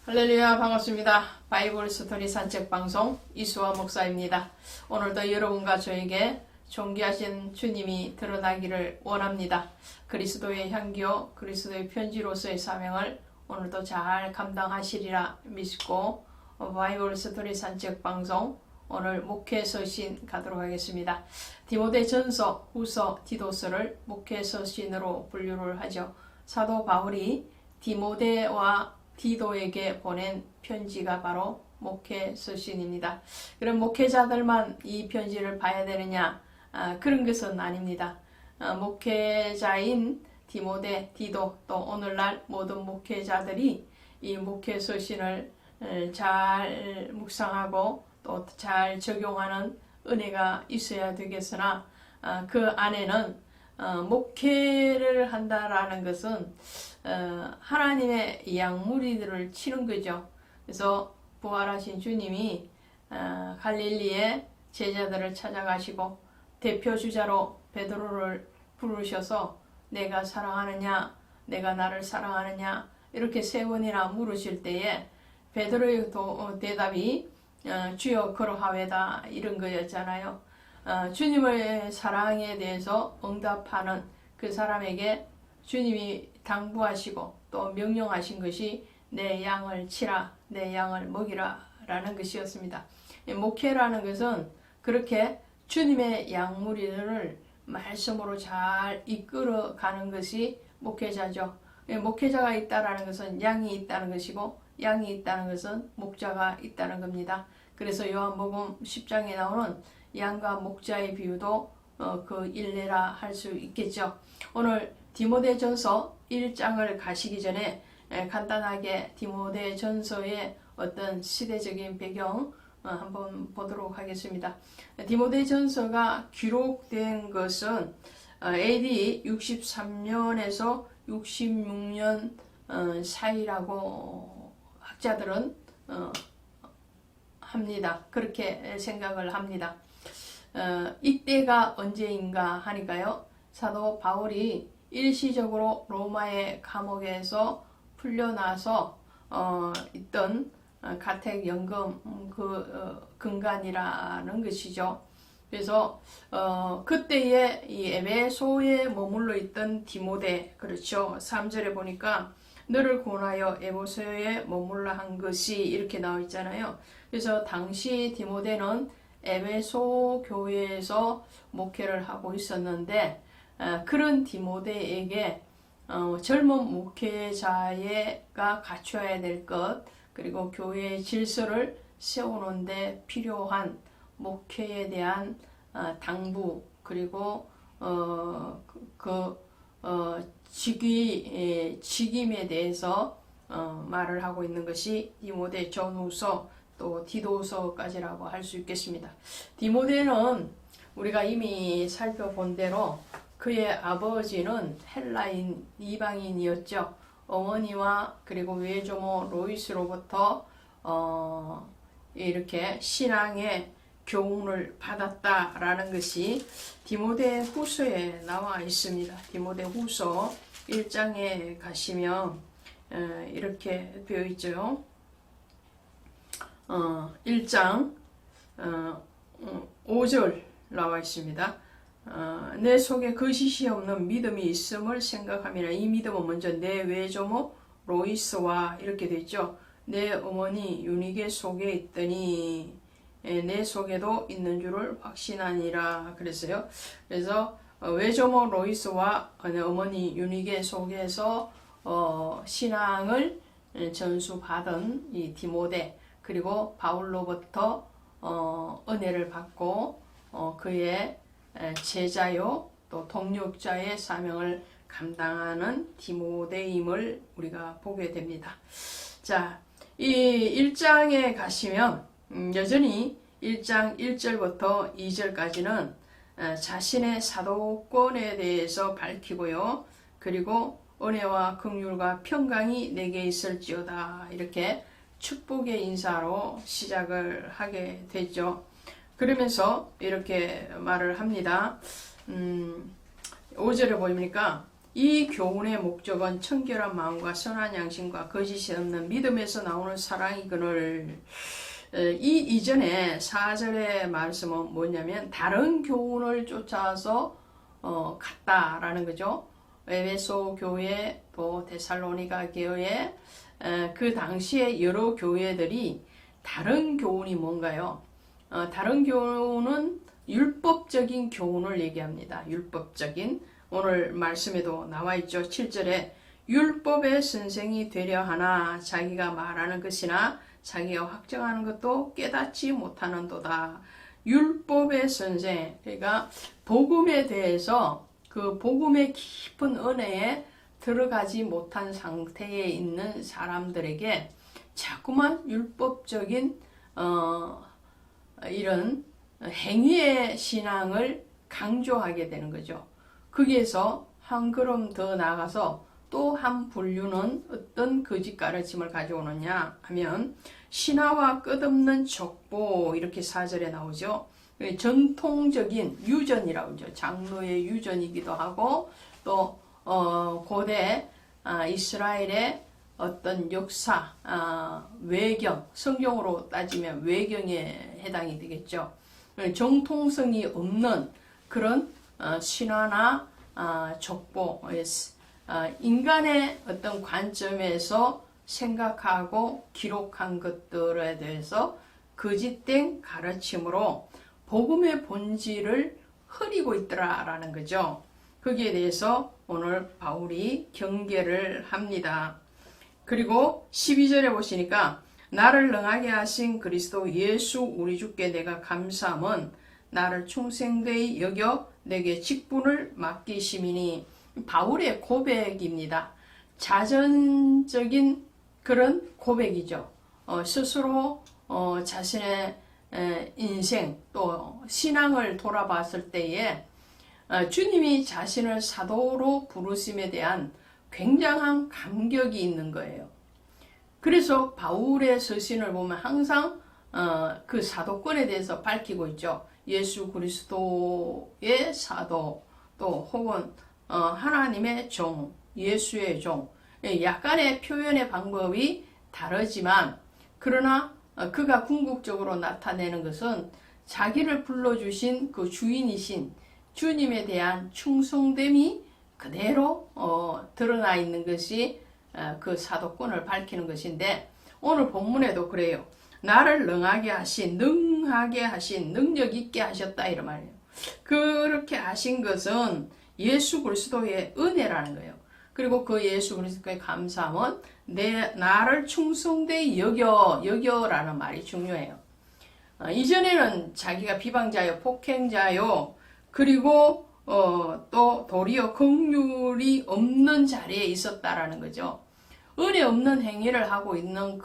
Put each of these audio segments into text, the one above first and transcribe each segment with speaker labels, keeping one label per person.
Speaker 1: 할렐루야, 반갑습니다. 바이블 스토리 산책 방송 이수아 목사입니다. 오늘도 여러분과 저에게 존귀하신 주님이 드러나기를 원합니다. 그리스도의 향기요, 그리스도의 편지로서의 사명을 오늘도 잘 감당하시리라 믿고 바이블 스토리 산책 방송 오늘 목회 서신 가도록 하겠습니다. 디모데 전서, 후서, 디도서를 목회 서신으로 분류를 하죠. 사도 바울이 디모데와 디도에게 보낸 편지가 바로 목회 서신입니다. 그럼 목회자들만 이 편지를 봐야 되느냐? 그런 것은 아닙니다. 목회자인 디모데, 디도, 또 오늘날 모든 목회자들이 이 목회 서신을 잘 묵상하고 또 잘 적용하는 은혜가 있어야 되겠으나 그 안에는 목회를 한다라는 것은 하나님의 양무리들을 치는 거죠. 그래서 부활하신 주님이 갈릴리에 제자들을 찾아가시고 대표 주자로 베드로를 부르셔서 내가 사랑하느냐, 내가 나를 사랑하느냐 이렇게 세 번이나 물으실 때에 베드로의 대답이 주여 그러하외다 이런 거였잖아요. 주님의 사랑에 대해서 응답하는 그 사람에게 주님이 당부하시고 또 명령하신 것이 내 양을 치라, 내 양을 먹이라 라는 것이었습니다. 목회라는 것은 그렇게 주님의 양무리들을 말씀으로 잘 이끌어가는 것이 목회자죠. 목회자가 있다라는 것은 양이 있다는 것이고 양이 있다는 것은 목자가 있다는 겁니다. 그래서 요한복음 10장에 나오는 양과 목자의 비유도 그 일례라 할 수 있겠죠. 오늘 디모데전서 1장을 가시기 전에 간단하게 디모데전서의 어떤 시대적인 배경 한번 보도록 하겠습니다. 디모데전서가 기록된 것은 AD 63년에서 66년 사이라고 학자들은 합니다. 그렇게 생각을 합니다. 이때가 언제인가 하니까요. 사도 바울이 일시적으로 로마의 감옥에서 풀려나서 있던 가택연금 근간이라는 것이죠. 그래서 그때에 이 에베소에 머물러 있던 디모데, 그렇죠. 3절에 보니까 너를 권하여 에베소에 머물러 한 것이 이렇게 나와 있잖아요. 그래서 당시 디모데는 에베소 교회에서 목회를 하고 있었는데 그런 디모데에게 젊은 목회자가 갖춰야 될 것, 그리고 교회의 질서를 세우는 데 필요한 목회에 대한 당부, 그리고 직임에 대해서 말을 하고 있는 것이 디모데 전후서 또 디도서까지라고 할 수 있겠습니다. 디모데는 우리가 이미 살펴본 대로 그의 아버지는 헬라인 이방인이었죠. 어머니와 그리고 외조모 로이스로부터 이렇게 신앙의 교훈을 받았다라는 것이 디모데 후서에 나와 있습니다. 디모데 후서 1장에 가시면 이렇게 되어 있죠. 1장 5절 나와 있습니다. 내 속에 거짓이 없는 믿음이 있음을 생각하미라. 이 믿음은 먼저 내 외조모 로이스와 이렇게 되죠. 내 어머니 유니게 속에 있더니 내 속에도 있는 줄을 확신하니라 그랬어요. 그래서 외조모 로이스와 어머니 유니게 속에서 신앙을 전수받은 이 디모데, 그리고 바울로부터 은혜를 받고 그의 제자요 또 동력자의 사명을 감당하는 디모데임을 우리가 보게 됩니다. 자, 이 1장에 가시면 여전히 1장 1절부터 2절까지는 자신의 사도권에 대해서 밝히고요. 그리고 은혜와 긍휼과 평강이 내게 있을지어다 이렇게 축복의 인사로 시작을 하게 되죠. 그러면서 이렇게 말을 합니다. 5절에 보니까 이 교훈의 목적은 청결한 마음과 선한 양심과 거짓이 없는 믿음에서 나오는 사랑이거늘. 이 이전에 4절의 말씀은 뭐냐면 다른 교훈을 쫓아서 갔다라는 거죠. 에베소 교회 또 데살로니가 교회 그 당시에 여러 교회들이 다른 교훈이 뭔가요? 다른 교훈은 율법적인 교훈을 얘기합니다. 율법적인 오늘 말씀에도 나와 있죠. 7절에 율법의 선생이 되려 하나 자기가 말하는 것이나 자기가 확정하는 것도 깨닫지 못하는도다. 율법의 선생, 그러니까 복음에 대해서 그 복음의 깊은 은혜에 들어가지 못한 상태에 있는 사람들에게 자꾸만 율법적인 이런 행위의 신앙을 강조하게 되는 거죠. 거기에서 한 걸음 더 나아가서 또 한 분류는 어떤 거짓 가르침을 가져오느냐 하면 신화와 끝없는 족보, 이렇게 4절에 나오죠. 전통적인 유전이라고 하죠. 장로의 유전이기도 하고 또 고대 이스라엘의 어떤 역사, 외경, 성경으로 따지면 외경에 해당이 되겠죠. 정통성이 없는 그런 신화나 족보, 인간의 어떤 관점에서 생각하고 기록한 것들에 대해서 거짓된 가르침으로 복음의 본질을 흐리고 있더라라는 거죠. 거기에 대해서 오늘 바울이 경계를 합니다. 그리고 12절에 보시니까 나를 능하게 하신 그리스도 예수 우리 주께 내가 감사함은 나를 충성되이 여겨 내게 직분을 맡기심이니. 바울의 고백입니다. 자전적인 그런 고백이죠. 스스로 자신의 인생 또 신앙을 돌아봤을 때에 주님이 자신을 사도로 부르심에 대한 굉장한 감격이 있는 거예요. 그래서 바울의 서신을 보면 항상 그 사도권에 대해서 밝히고 있죠. 예수 그리스도의 사도 또 혹은 하나님의 종, 예수의 종. 약간의 표현의 방법이 다르지만 그러나 그가 궁극적으로 나타내는 것은 자기를 불러주신 그 주인이신 주님에 대한 충성됨이 그대로 드러나 있는 것이 그 사도권을 밝히는 것인데 오늘 본문에도 그래요. 나를 능하게 하신 능력 있게 하셨다 이런 말이에요. 그렇게 하신 것은 예수 그리스도의 은혜라는 거예요. 그리고 그 예수 그리스도의 감사함은 나를 충성되이 여겨라는 말이 중요해요. 이전에는 자기가 비방자요, 폭행자요, 그리고 또 도리어 긍휼이 없는 자리에 있었다라는 거죠. 은혜 없는 행위를 하고 있는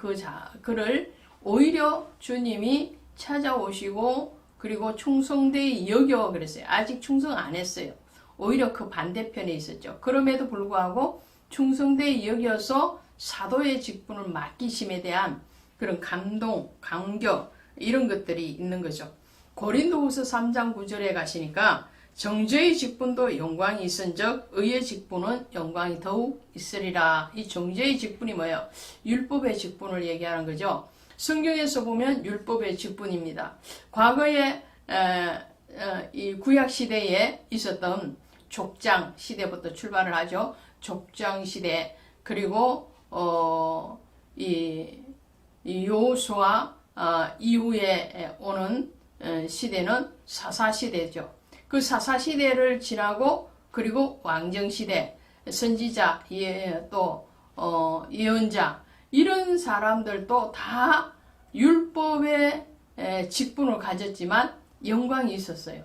Speaker 1: 그를 오히려 주님이 찾아오시고 그리고 충성되이 여겨 그랬어요. 아직 충성 안 했어요. 오히려 그 반대편에 있었죠. 그럼에도 불구하고 충성되이 여겨서 사도의 직분을 맡기심에 대한 그런 감동, 감격 이런 것들이 있는 거죠. 고린도후서 3장 9절에 가시니까 정죄의 직분도 영광이 있은즉 의의 직분은 영광이 더욱 있으리라. 이 정죄의 직분이 뭐예요? 율법의 직분을 얘기하는 거죠. 성경에서 보면 율법의 직분입니다. 과거에 이 구약 시대에 있었던 족장 시대부터 출발을 하죠. 족장 시대 그리고 이 여호수아 이후에 오는 시대는 사사 시대죠. 그 사사 시대를 지나고 그리고 왕정 시대, 선지자, 또 예언자 이런 사람들도 다 율법의 직분을 가졌지만 영광이 있었어요.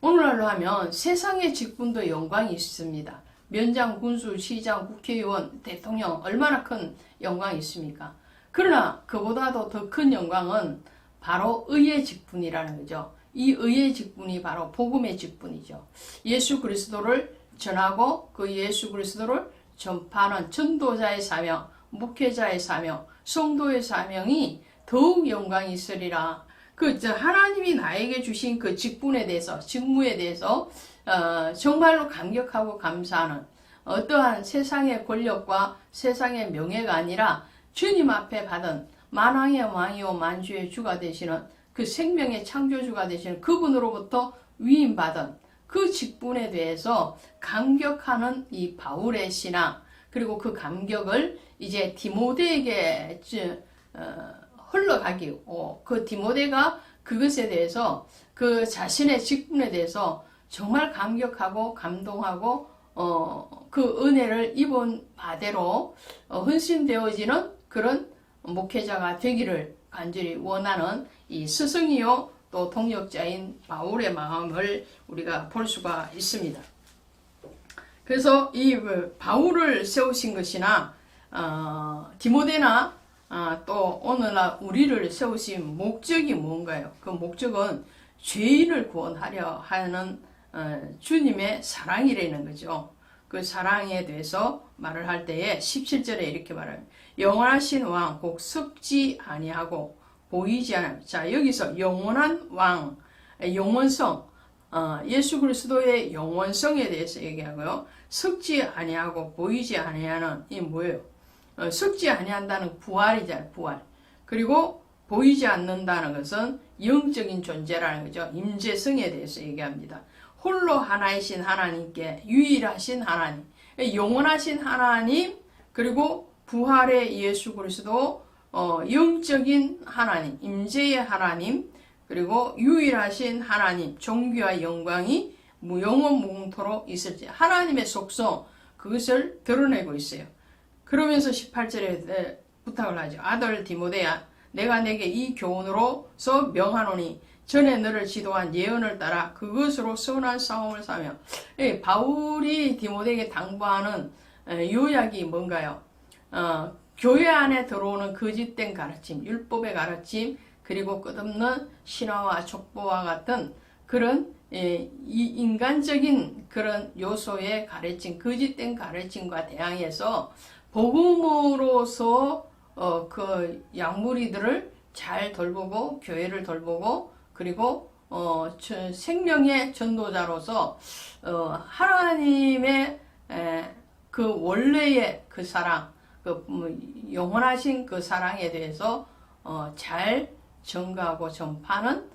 Speaker 1: 오늘날로 하면 세상의 직분도 영광이 있습니다. 면장, 군수, 시장, 국회의원, 대통령 얼마나 큰 영광이 있습니까? 그러나 그보다도 더 큰 영광은 바로 의의 직분이라는 거죠. 이 의의 직분이 바로 복음의 직분이죠. 예수 그리스도를 전하고 그 예수 그리스도를 전파하는 전도자의 사명, 목회자의 사명, 성도의 사명이 더욱 영광이 있으리라. 하나님이 나에게 주신 그 직분에 대해서, 직무에 대해서 정말로 감격하고 감사하는 어떠한 세상의 권력과 세상의 명예가 아니라 주님 앞에 받은 만왕의 왕이요 만주의 주가 되시는 그 생명의 창조주가 되시는 그분으로부터 위임받은 그 직분에 대해서 감격하는 이 바울의 신앙, 그리고 그 감격을 이제 디모데에게 흘러가기, 그 디모데가 그것에 대해서 그 자신의 직분에 대해서 정말 감격하고 감동하고 그 은혜를 입은 바대로 헌신되어지는 그런 목회자가 되기를 간절히 원하는 이 스승이요 또 동역자인 바울의 마음을 우리가 볼 수가 있습니다. 그래서 이 바울을 세우신 것이나 디모데나 또 오늘날 우리를 세우신 목적이 뭔가요? 그 목적은 죄인을 구원하려 하는 주님의 사랑이라는 거죠. 그 사랑에 대해서 말을 할 때에 17절에 이렇게 말합니다. 영원하신 왕 곧 썩지 아니하고 보이지 않아요. 자, 여기서 영원한 왕, 영원성, 예수 그리스도의 영원성에 대해서 얘기하고요. 썩지 아니하고 보이지 아니하는 이 뭐예요? 썩지 아니한다는 부활이잖아요. 부활. 그리고 보이지 않는다는 것은 영적인 존재라는 거죠. 임재성에 대해서 얘기합니다. 홀로 하나이신 하나님께 유일하신 하나님, 영원하신 하나님, 그리고 부활의 예수 그리스도, 영적인 하나님, 임재의 하나님, 그리고 유일하신 하나님, 존귀와 영광이 무영원 무궁토록 있을지 하나님의 속성, 그것을 드러내고 있어요. 그러면서 18절에 부탁을 하죠. 아들 디모데야, 내가 내게 이 교훈으로서 명하노니 전에 너를 지도한 예언을 따라 그것으로 선한 싸움을 싸며. 바울이 디모데에게 당부하는 요약이 뭔가요? 교회 안에 들어오는 거짓된 가르침, 율법의 가르침, 그리고 끝없는 신화와 족보와 같은 그런 이 인간적인 그런 요소의 가르침, 거짓된 가르침과 대항해서 복음으로서 그 양무리들을 잘 돌보고 교회를 돌보고 그리고 생명의 전도자로서 하나님의 그 원래의 그 사랑, 그 영원하신 그 사랑에 대해서 잘 전가하고 전파하는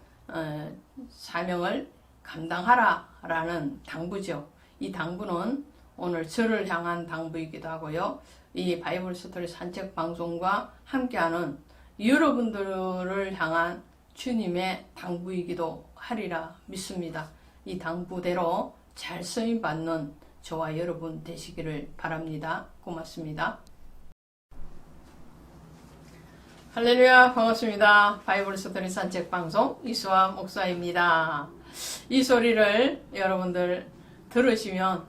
Speaker 1: 사명을 감당하라라는 당부죠. 이 당부는 오늘 저를 향한 당부이기도 하고요. 이 바이블 스토리 산책 방송과 함께하는 여러분들을 향한 주님의 당부이기도 하리라 믿습니다. 이 당부대로 잘 쓰임받는 저와 여러분 되시기를 바랍니다. 고맙습니다. 할렐루야, 반갑습니다. 바이블 스토리 산책 방송 이수아 목사입니다. 이 소리를 여러분들 들으시면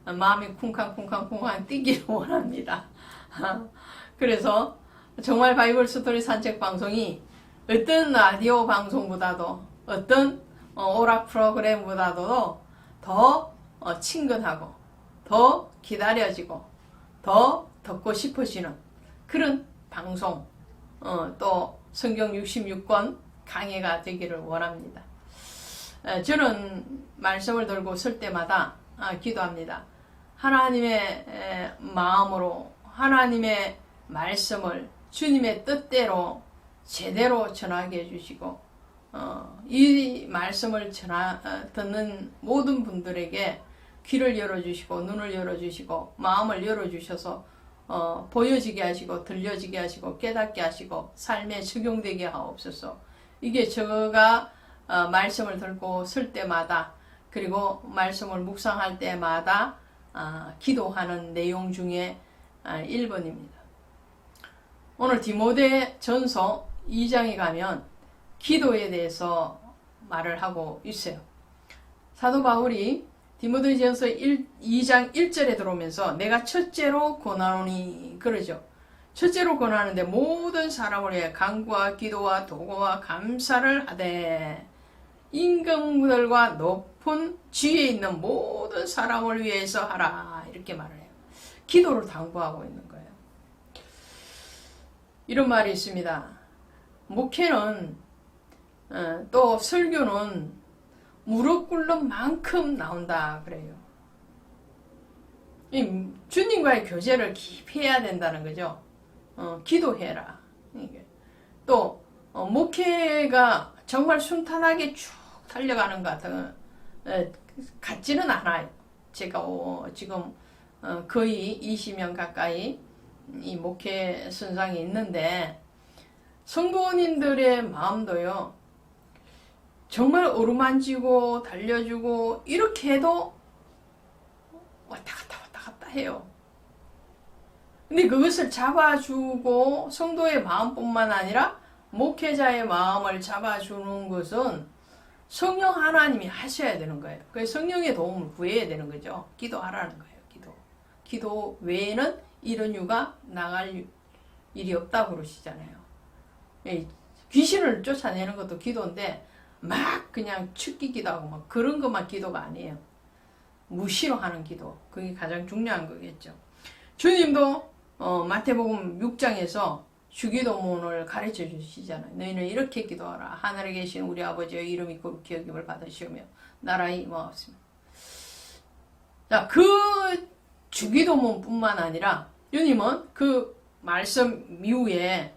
Speaker 1: 마음이 쿵쾅쿵쾅쿵쾅 뛰기를 원합니다. 그래서 정말 바이블 스토리 산책 방송이 어떤 라디오 방송보다도 어떤 오락 프로그램보다도 더 친근하고 더 기다려지고 더 듣고 싶어지는 그런 방송, 또 성경 66권 강해가 되기를 원합니다. 저는 말씀을 들고 설 때마다 기도합니다. 하나님의 마음으로 하나님의 말씀을 주님의 뜻대로 제대로 전하게 해주시고 이 말씀을 듣는 모든 분들에게 귀를 열어주시고 눈을 열어주시고 마음을 열어주셔서 보여지게 하시고 들려지게 하시고 깨닫게 하시고 삶에 적용되게 하옵소서. 이게 제가 말씀을 들고 설 때마다 그리고 말씀을 묵상할 때마다 기도하는 내용 중에 1번입니다. 오늘 디모데 전서 2장에 가면 기도에 대해서 말을 하고 있어요. 사도 바울이 디모데 전서 2장 1절에 들어오면서 내가 첫째로 권하노니 그러죠. 첫째로 권하는데 모든 사람을 위해 간구와 기도와 도구와 감사를 하되 임금들과 높은 지위에 있는 모든 사람을 위해서 하라 이렇게 말을 해요. 기도를 당부하고 있는 거예요. 이런 말이 있습니다. 목회는 또 설교는 무릎 꿇는 만큼 나온다 그래요. 이 주님과의 교제를 깊이 해야 된다는 거죠. 기도해라. 또 목회가 정말 순탄하게 쭉 달려가는 것 같지는 않아요. 제가 지금 거의 20년 가까이 이 목회 선상에 있는데 성도님들의 마음도요, 정말 어루만지고 달려주고 이렇게 해도 왔다 갔다 해요. 근데 그것을 잡아주고 성도의 마음뿐만 아니라 목회자의 마음을 잡아주는 것은 성령 하나님이 하셔야 되는 거예요. 그래서 성령의 도움을 구해야 되는 거죠. 기도하라는 거예요. 기도 외에는 이런 유가 나갈 일이 없다고 그러시잖아요. 귀신을 쫓아내는 것도 기도인데 막 그냥 축기 기도하고 막 그런 것만 기도가 아니에요. 무시로 하는 기도. 그게 가장 중요한 거겠죠. 주님도 마태복음 6장에서 주기도문을 가르쳐 주시잖아요. 너희는 이렇게 기도하라. 하늘에 계신 우리 아버지의 이름이 거룩히 여김을 받으시오며 나라의 임하옵소서. 자, 그 주기도문뿐만 아니라 주님은 그 말씀 이후에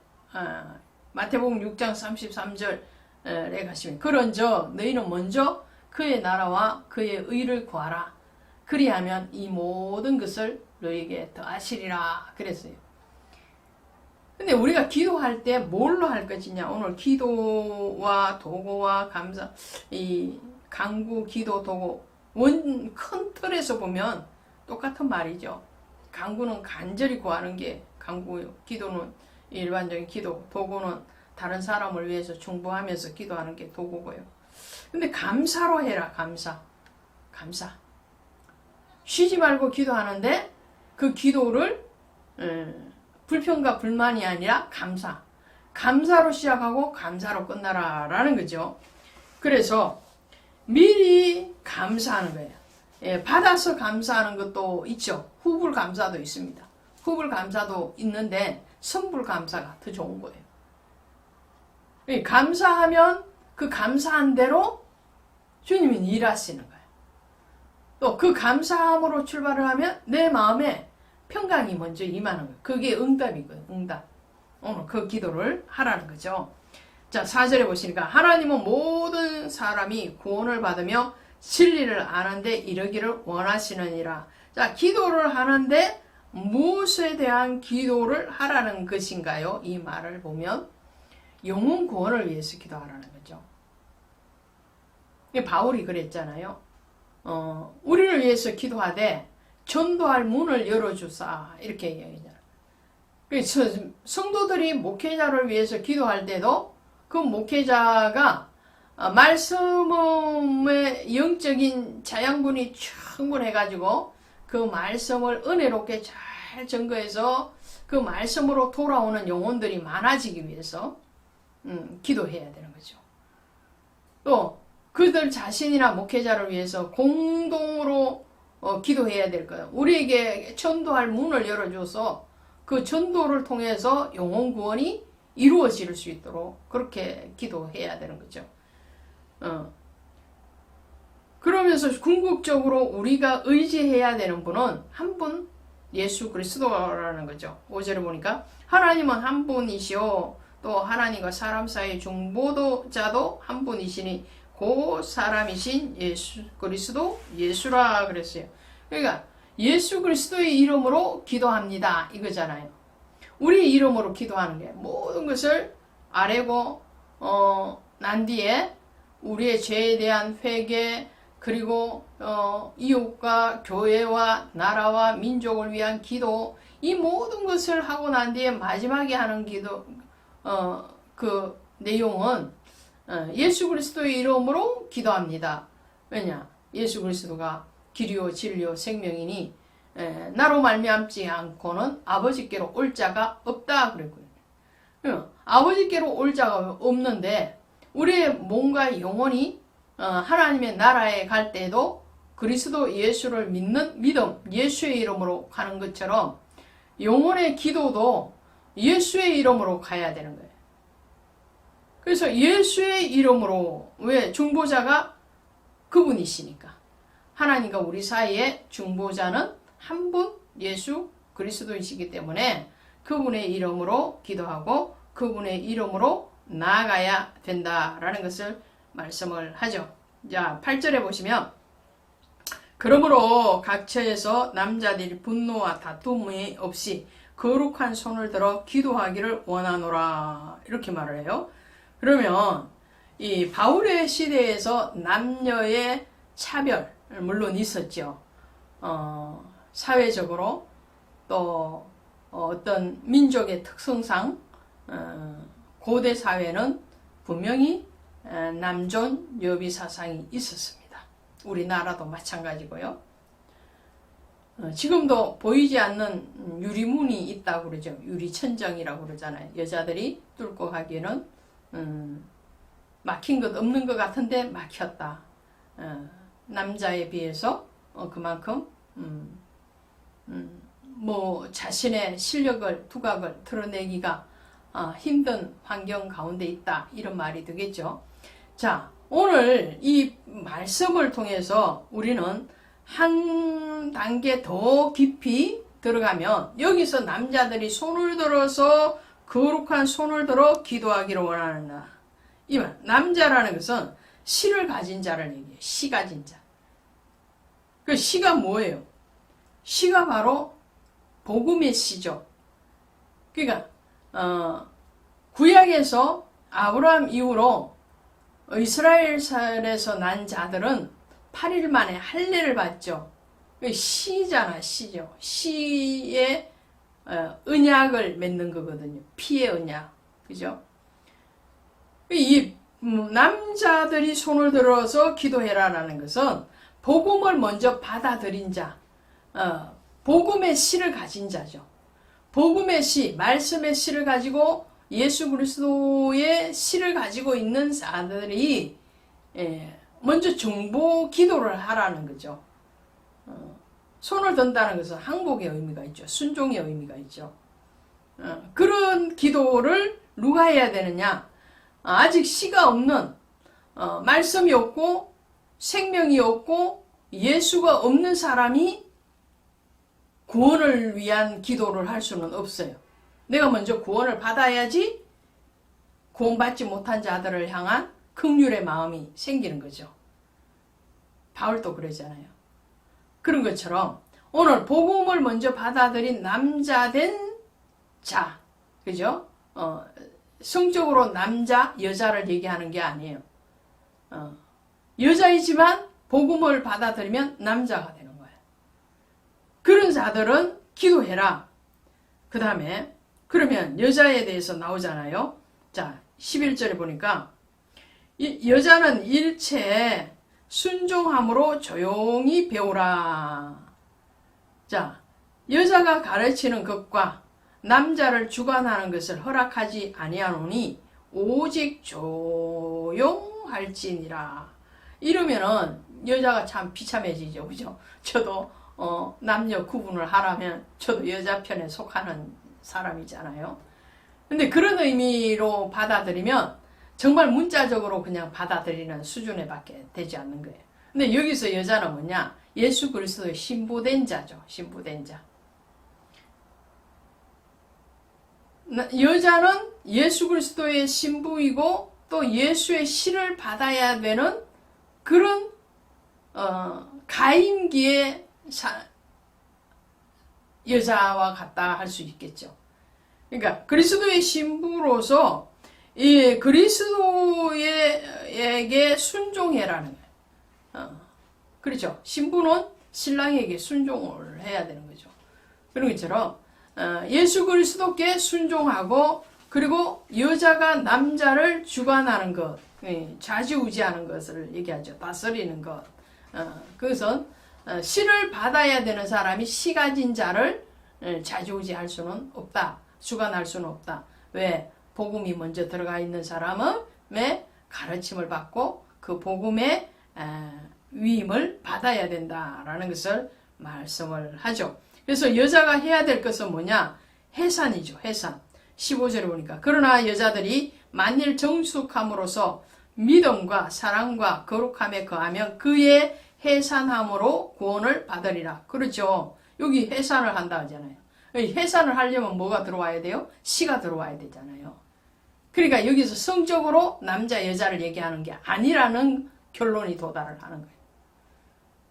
Speaker 1: 마태복음 6장 33절에 가시면 그런즉 너희는 먼저 그의 나라와 그의 의를 구하라. 그리하면 이 모든 것을 너희에게 더하시리라 그랬어요. 근데 우리가 기도할 때 뭘로 할 것이냐? 오늘 기도와 도구와 감사, 이 간구, 기도, 도구 큰 틀에서 보면 똑같은 말이죠. 간구는 간절히 구하는 게 간구요. 기도는 일반적인 기도, 도구는 다른 사람을 위해서 중보하면서 기도하는 게 도구고요. 근데 감사로 해라. 감사. 쉬지 말고 기도하는데 그 기도를 불평과 불만이 아니라 감사로 시작하고 감사로 끝나라라는 거죠. 그래서 미리 감사하는 거예요. 받아서 감사하는 것도 있죠. 후불 감사도 있습니다. 후불 감사도 있는데 선불 감사가 더 좋은 거예요. 감사하면 그 감사한 대로 주님이 일하시는 거예요. 또 그 감사함으로 출발을 하면 내 마음에 평강이 먼저 임하는 거예요. 그게 응답이거든요. 응답. 오늘 그 기도를 하라는 거죠. 자, 4절에 보시니까 하나님은 모든 사람이 구원을 받으며 진리를 아는데 이르기를 원하시느니라. 자, 기도를 하는데 무엇에 대한 기도를 하라는 것인가요? 이 말을 보면 영혼 구원을 위해서 기도하라는 거죠. 바울이 그랬잖아요. 우리를 위해서 기도하되 전도할 문을 열어주사 이렇게 얘기하잖아요. 그래서 성도들이 목회자를 위해서 기도할 때도 그 목회자가 말씀의 영적인 자양분이 충분해가지고 그 말씀을 은혜롭게 잘 증거해서 그 말씀으로 돌아오는 영혼들이 많아지기 위해서 기도해야 되는 거죠. 또 그들 자신이나 목회자를 위해서 공동으로 기도해야 될 거예요. 우리에게 전도할 문을 열어줘서 그 전도를 통해서 영혼 구원이 이루어질 수 있도록 그렇게 기도해야 되는 거죠. 그러면서 궁극적으로 우리가 의지해야 되는 분은 한 분 예수 그리스도라는 거죠. 5절에 보니까 하나님은 한 분이시오. 또 하나님과 사람 사이의 중보자도 한 분이시니 그 사람이신 예수 그리스도 예수라 그랬어요. 그러니까 예수 그리스도의 이름으로 기도합니다 이거잖아요. 우리 이름으로 기도하는 게 모든 것을 아뢰고 난 뒤에 우리의 죄에 대한 회개 그리고 이웃과 교회와 나라와 민족을 위한 기도 이 모든 것을 하고 난 뒤에 마지막에 하는 기도 그 내용은 예수 그리스도의 이름으로 기도합니다. 왜냐? 예수 그리스도가 길이요 진리요 생명이니 나로 말미암지 않고는 아버지께로 올 자가 없다 그랬거든요. 아버지께로 올 자가 없는데 우리의 몸과 영혼이 하나님의 나라에 갈 때도 그리스도 예수를 믿는 믿음, 예수의 이름으로 가는 것처럼 영혼의 기도도 예수의 이름으로 가야 되는 거예요. 그래서 예수의 이름으로 왜 중보자가 그분이시니까. 하나님과 우리 사이에 중보자는 한 분 예수 그리스도이시기 때문에 그분의 이름으로 기도하고 그분의 이름으로 나아가야 된다라는 것을 말씀을 하죠. 자, 8절에 보시면 그러므로 각처에서 남자들이 분노와 다툼이 없이 거룩한 손을 들어 기도하기를 원하노라 이렇게 말을 해요. 그러면 이 바울의 시대에서 남녀의 차별 물론 있었죠. 사회적으로 또 어떤 민족의 특성상 고대 사회는 분명히 남존 여비 사상이 있었습니다. 우리나라도 마찬가지고요. 지금도 보이지 않는 유리문이 있다고 그러죠. 유리천정이라고 그러잖아요. 여자들이 뚫고 가기에는 막힌 것 없는 것 같은데 막혔다. 남자에 비해서 그만큼 뭐 자신의 실력을 두각을 드러내기가 힘든 환경 가운데 있다 이런 말이 되겠죠. 자, 오늘 이 말씀을 통해서 우리는 한 단계 더 깊이 들어가면 여기서 남자들이 손을 들어서 거룩한 손을 들어 기도하기를 원하는다. 이 말, 남자라는 것은 시를 가진 자를 얘기해요. 시 가진 자. 그 시가 뭐예요? 시가 바로 복음의 시죠. 그러니까 구약에서 아브라함 이후로 이스라엘에서 난 자들은 8일 만에 할례를 받죠. 시잖아, 시죠. 시의 언약을 맺는 거거든요. 피의 언약, 그죠? 이 남자들이 손을 들어서 기도해라라는 것은 복음을 먼저 받아들인 자, 복음의 씨를 가진 자죠. 복음의 씨, 말씀의 씨를 가지고 예수 그리스도의 씨를 가지고 있는 자들이 먼저 중보 기도를 하라는 거죠. 손을 든다는 것은 항복의 의미가 있죠. 순종의 의미가 있죠. 그런 기도를 누가 해야 되느냐? 아직 씨가 없는 말씀이 없고 생명이 없고 예수가 없는 사람이 구원을 위한 기도를 할 수는 없어요. 내가 먼저 구원을 받아야지 구원받지 못한 자들을 향한 긍휼의 마음이 생기는 거죠. 바울도 그러잖아요. 그런 것처럼 오늘 복음을 먼저 받아들인 남자된 자, 그죠? 성적으로 남자, 여자를 얘기하는 게 아니에요. 여자이지만 복음을 받아들이면 남자가 되는 거예요. 그런 자들은 기도해라. 그 다음에 그러면 여자에 대해서 나오잖아요. 자, 11절에 보니까 여자는 일체에 순종함으로 조용히 배우라. 자, 여자가 가르치는 것과 남자를 주관하는 것을 허락하지 아니하노니 오직 조용할지니라. 이러면은 여자가 참 비참해지죠. 그죠? 저도 남녀 구분을 하라면 저도 여자 편에 속하는 사람이잖아요. 근데 그런 의미로 받아들이면 정말 문자적으로 그냥 받아들이는 수준에 밖에 되지 않는 거예요. 근데 여기서 여자는 뭐냐? 예수 그리스도의 신부된 자죠. 신부된 자. 여자는 예수 그리스도의 신부이고 또 예수의 씨를 받아야 되는 그런 가임기의 여자와 같다 할 수 있겠죠. 그러니까 그리스도의 신부로서 이 그리스도에게 순종해라는 거예요. 그렇죠. 신부는 신랑에게 순종을 해야 되는 거죠. 그런 것처럼 예수 그리스도께 순종하고 그리고 여자가 남자를 주관하는 것, 좌지우지하는 것을 얘기하죠. 다스리는 것. 그것은 씨를 받아야 되는 사람이 씨 가진 자를 좌지우지할 수는 없다. 주관할 수는 없다. 왜? 복음이 먼저 들어가 있는 사람의 가르침을 받고 그 복음의 위임을 받아야 된다라는 것을 말씀을 하죠. 그래서 여자가 해야 될 것은 뭐냐? 해산이죠. 해산. 15절에 보니까 그러나 여자들이 만일 정숙함으로써 믿음과 사랑과 거룩함에 거하면 그의 해산함으로 구원을 받으리라. 그렇죠. 여기 해산을 한다 하잖아요. 해산을 하려면 뭐가 들어와야 돼요? 씨가 들어와야 되잖아요. 그러니까 여기서 성적으로 남자 여자를 얘기하는 게 아니라는 결론이 도달을 하는 거예요.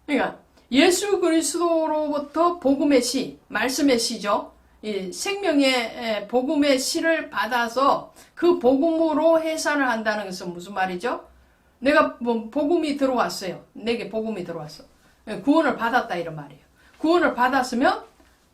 Speaker 1: 그러니까 예수 그리스도로부터 복음의 씨, 말씀의 씨죠. 이 생명의 복음의 씨를 받아서 그 복음으로 해산을 한다는 것은 무슨 말이죠? 내가 복음이 들어왔어요. 내게 복음이 들어왔어. 구원을 받았다 이런 말이에요. 구원을 받았으면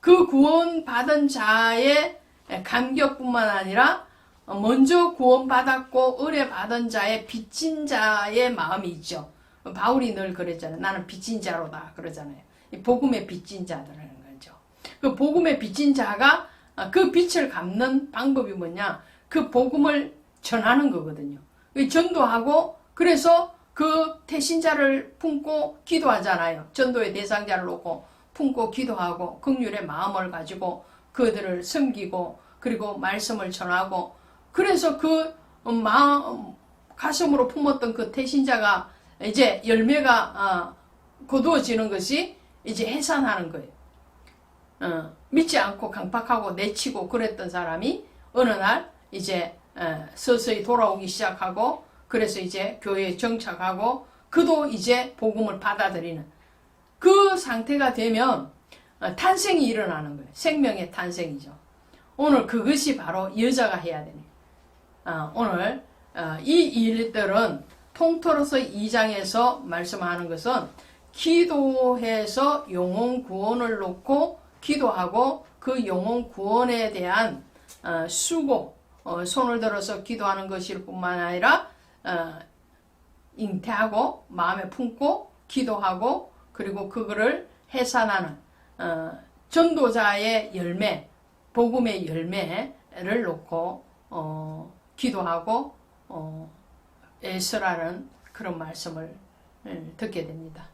Speaker 1: 그 구원 받은 자의 감격뿐만 아니라 먼저 구원받았고 의뢰받은 자의 빚진 자의 마음이 있죠. 바울이 늘 그랬잖아요. 나는 빚진 자로다 그러잖아요. 복음의 빚진 자들이라는 거죠. 그 복음의 빚진 자가 그 빚을 갚는 방법이 뭐냐? 그 복음을 전하는 거거든요. 전도하고 그래서 그 태신자를 품고 기도하잖아요. 전도의 대상자를 놓고 품고 기도하고 긍휼의 마음을 가지고 그들을 섬기고 그리고 말씀을 전하고 그래서 그 마음 가슴으로 품었던 그 태신자가 이제 열매가 거두어지는 것이 이제 해산하는 거예요. 믿지 않고 강팍하고 내치고 그랬던 사람이 어느 날 이제 서서히 돌아오기 시작하고 그래서 이제 교회에 정착하고 그도 이제 복음을 받아들이는 그 상태가 되면 탄생이 일어나는 거예요. 생명의 탄생이죠. 오늘 그것이 바로 여자가 해야 되네요. 오늘 이 일들은 통틀어서 2장에서 말씀하는 것은 기도해서 영혼 구원을 놓고 기도하고 그 영혼 구원에 대한 수고, 손을 들어서 기도하는 것일 뿐만 아니라 잉태하고 마음에 품고 기도하고 그리고 그거를 해산하는 전도자의 열매, 복음의 열매를 놓고 기도하고 애쓰라는 그런 말씀을 듣게 됩니다.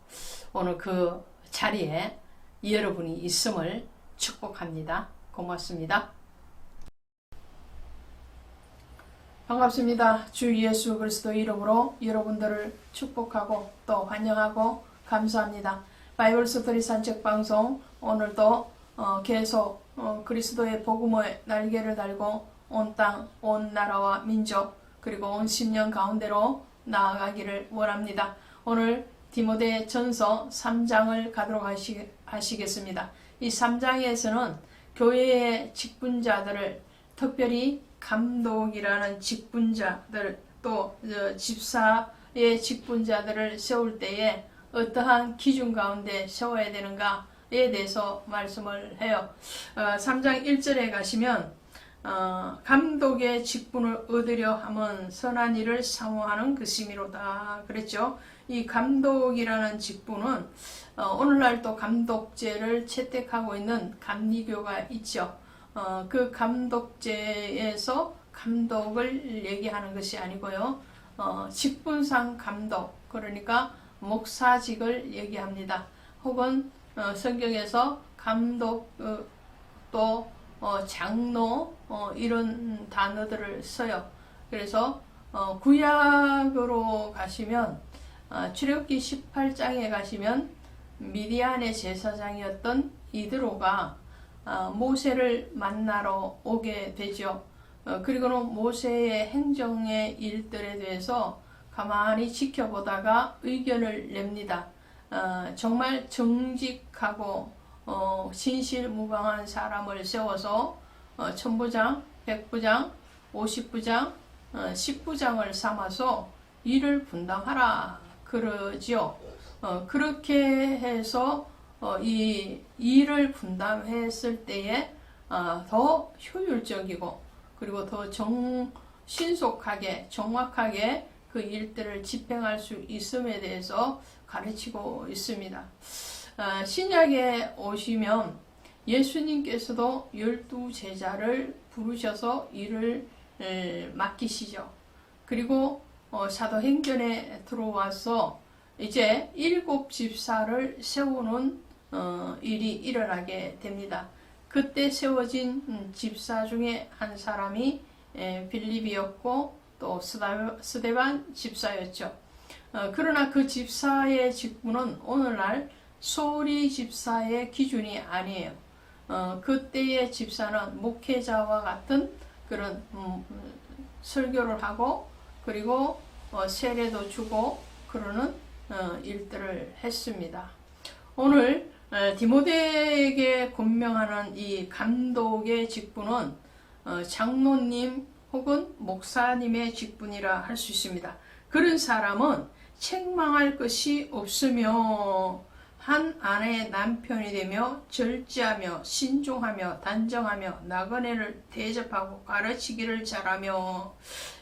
Speaker 1: 오늘 그 자리에 여러분이 있음을 축복합니다. 고맙습니다. 반갑습니다. 주 예수 그리스도 이름으로 여러분들을 축복하고 또 환영하고 감사합니다. 바이블 스터디 산책 방송 오늘도 계속 그리스도의 복음의 날개를 달고 온 땅, 온 나라와 민족 그리고 온 10년 가운데로 나아가기를 원합니다. 오늘 디모데 전서 3장을 가도록 하시겠습니다. 이 3장에서는 교회의 직분자들을 특별히 감독이라는 직분자들 또 집사의 직분자들을 세울 때에 어떠한 기준 가운데 세워야 되는가에 대해서 말씀을 해요. 3장 1절에 가시면 감독의 직분을 얻으려 함은 선한 일을 사모하는 것이미로다 그랬죠. 이 감독이라는 직분은 오늘날 또 감독제를 채택하고 있는 감리교가 있죠. 그 감독제에서 감독을 얘기하는 것이 아니고요. 직분상 감독 그러니까 목사직을 얘기합니다. 혹은 성경에서 감독 또 장로 이런 단어들을 써요. 그래서 구약으로 가시면 출애굽기 18장에 가시면 미디안의 제사장이었던 이드로가 모세를 만나러 오게 되죠. 그리고는 모세의 행정의 일들에 대해서 가만히 지켜보다가 의견을 냅니다. 정말 정직하고 신실무방한 사람을 세워서 천부장, 백부장, 50부장, 10부장을 삼아서 일을 분담하라 그러지요. 그렇게 해서 이 일을 분담했을 때에 더 효율적이고 그리고 더 신속하게 정확하게 그 일들을 집행할 수 있음에 대해서 가르치고 있습니다. 신약에 오시면 예수님께서도 12제자를 부르셔서 일을 맡기시죠. 그리고 사도행전에 들어와서 이제 7 집사를 세우는 일이 일어나게 됩니다. 그때 세워진 집사 중에 한 사람이 빌립이었고 또 스데반 집사였죠. 그러나 그 집사의 직분은 오늘날 소리 집사의 기준이 아니에요. 그때의 집사는 목회자와 같은 그런 설교를 하고 그리고 세례도 주고 그러는 일들을 했습니다. 오늘 디모데에게 권명하는 이 감독의 직분은 장로님 혹은 목사님의 직분이라 할 수 있습니다. 그런 사람은 책망할 것이 없으며 한 아내의 남편이 되며 절제하며 신중하며 단정하며 나그네를 대접하고 가르치기를 잘하며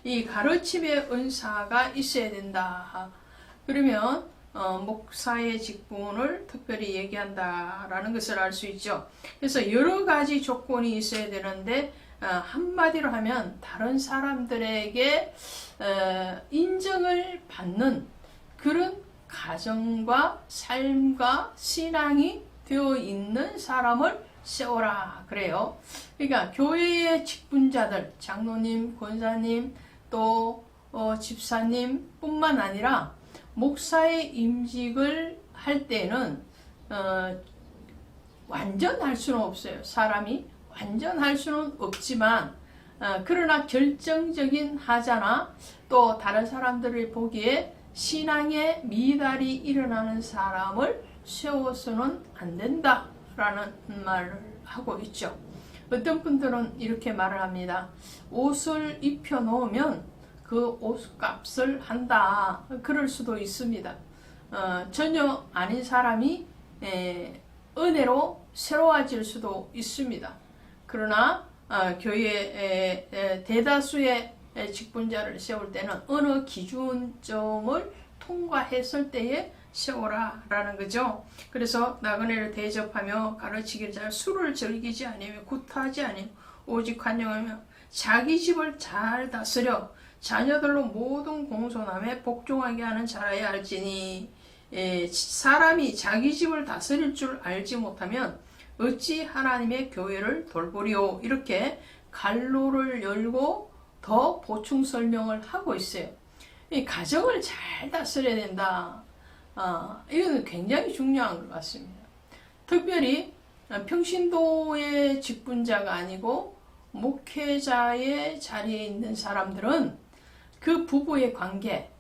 Speaker 1: 이 가르침의 은사가 있어야 된다. 그러면 목사의 직분을 특별히 얘기한다라는 것을 알 수 있죠. 그래서 여러 가지 조건이 있어야 되는데 한마디로 하면 다른 사람들에게 인정을 받는 그런 가정과 삶과 신앙이 되어 있는 사람을 세워라 그래요. 그러니까 교회의 직분자들, 장로님, 권사님, 또 집사님 뿐만 아니라 목사의 임직을 할 때는 완전할 수는 없어요. 사람이 완전할 수는 없지만 그러나 결정적인 하자나 또 다른 사람들이 보기에 신앙에 미달이 일어나는 사람을 세워서는 안 된다라는 말을 하고 있죠. 어떤 분들은 이렇게 말을 합니다. 옷을 입혀 놓으면 그 옷값을 한다. 그럴 수도 있습니다. 전혀 아닌 사람이 은혜로 새로워질 수도 있습니다. 그러나 교회 대다수의 직분자를 세울 때는 어느 기준점을 통과했을 때에 세워라라는 거죠. 그래서 나그네를 대접하며 가르치기를 잘 술을 즐기지 아니며 구타하지 아니며 오직 환영하며 자기 집을 잘 다스려 자녀들로 모든 공손함에 복종하게 하는 자라야 할지니 사람이 자기 집을 다스릴 줄 알지 못하면 어찌 하나님의 교회를 돌보리오. 이렇게 갈로를 열고 더 보충 설명을 하고 있어요. 이 가정을 잘 다스려야 된다. 이건 굉장히 중요한 것 같습니다. 특별히 평신도의 직분자가 아니고 목회자의 자리에 있는 사람들은 그 부부의 관계,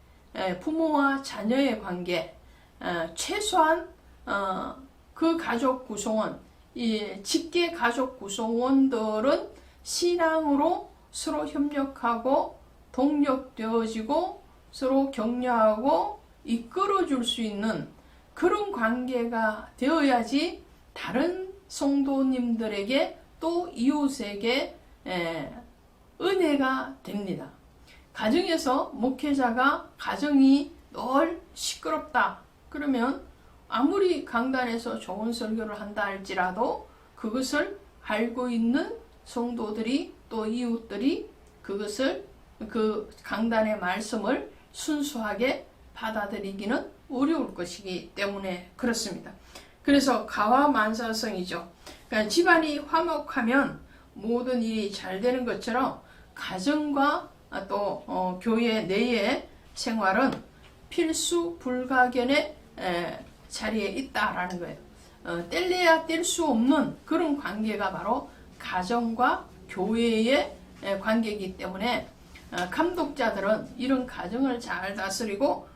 Speaker 1: 부모와 자녀의 관계, 최소한 그 가족 구성원, 이 직계 가족 구성원들은 신앙으로 서로 협력하고 동력되어지고 서로 격려하고 이끌어줄 수 있는 그런 관계가 되어야지 다른 성도님들에게 또 이웃에게 은혜가 됩니다. 가정에서 목회자가 가정이 늘 시끄럽다 그러면 아무리 강단에서 좋은 설교를 한다 할지라도 그것을 알고 있는 성도들이 또 이웃들이 그것을 그 강단의 말씀을 순수하게 받아들이기는 어려울 것이기 때문에 그렇습니다. 그래서 가와만사성이죠. 그러니까 집안이 화목하면 모든 일이 잘 되는 것처럼 가정과 또 교회 내의 생활은 필수 불가견의 자리에 있다라는 거예요. 뗄래야 뗄 수 없는 그런 관계가 바로 가정과 교회의 관계이기 때문에 감독자들은 이런 가정을 잘 다스리고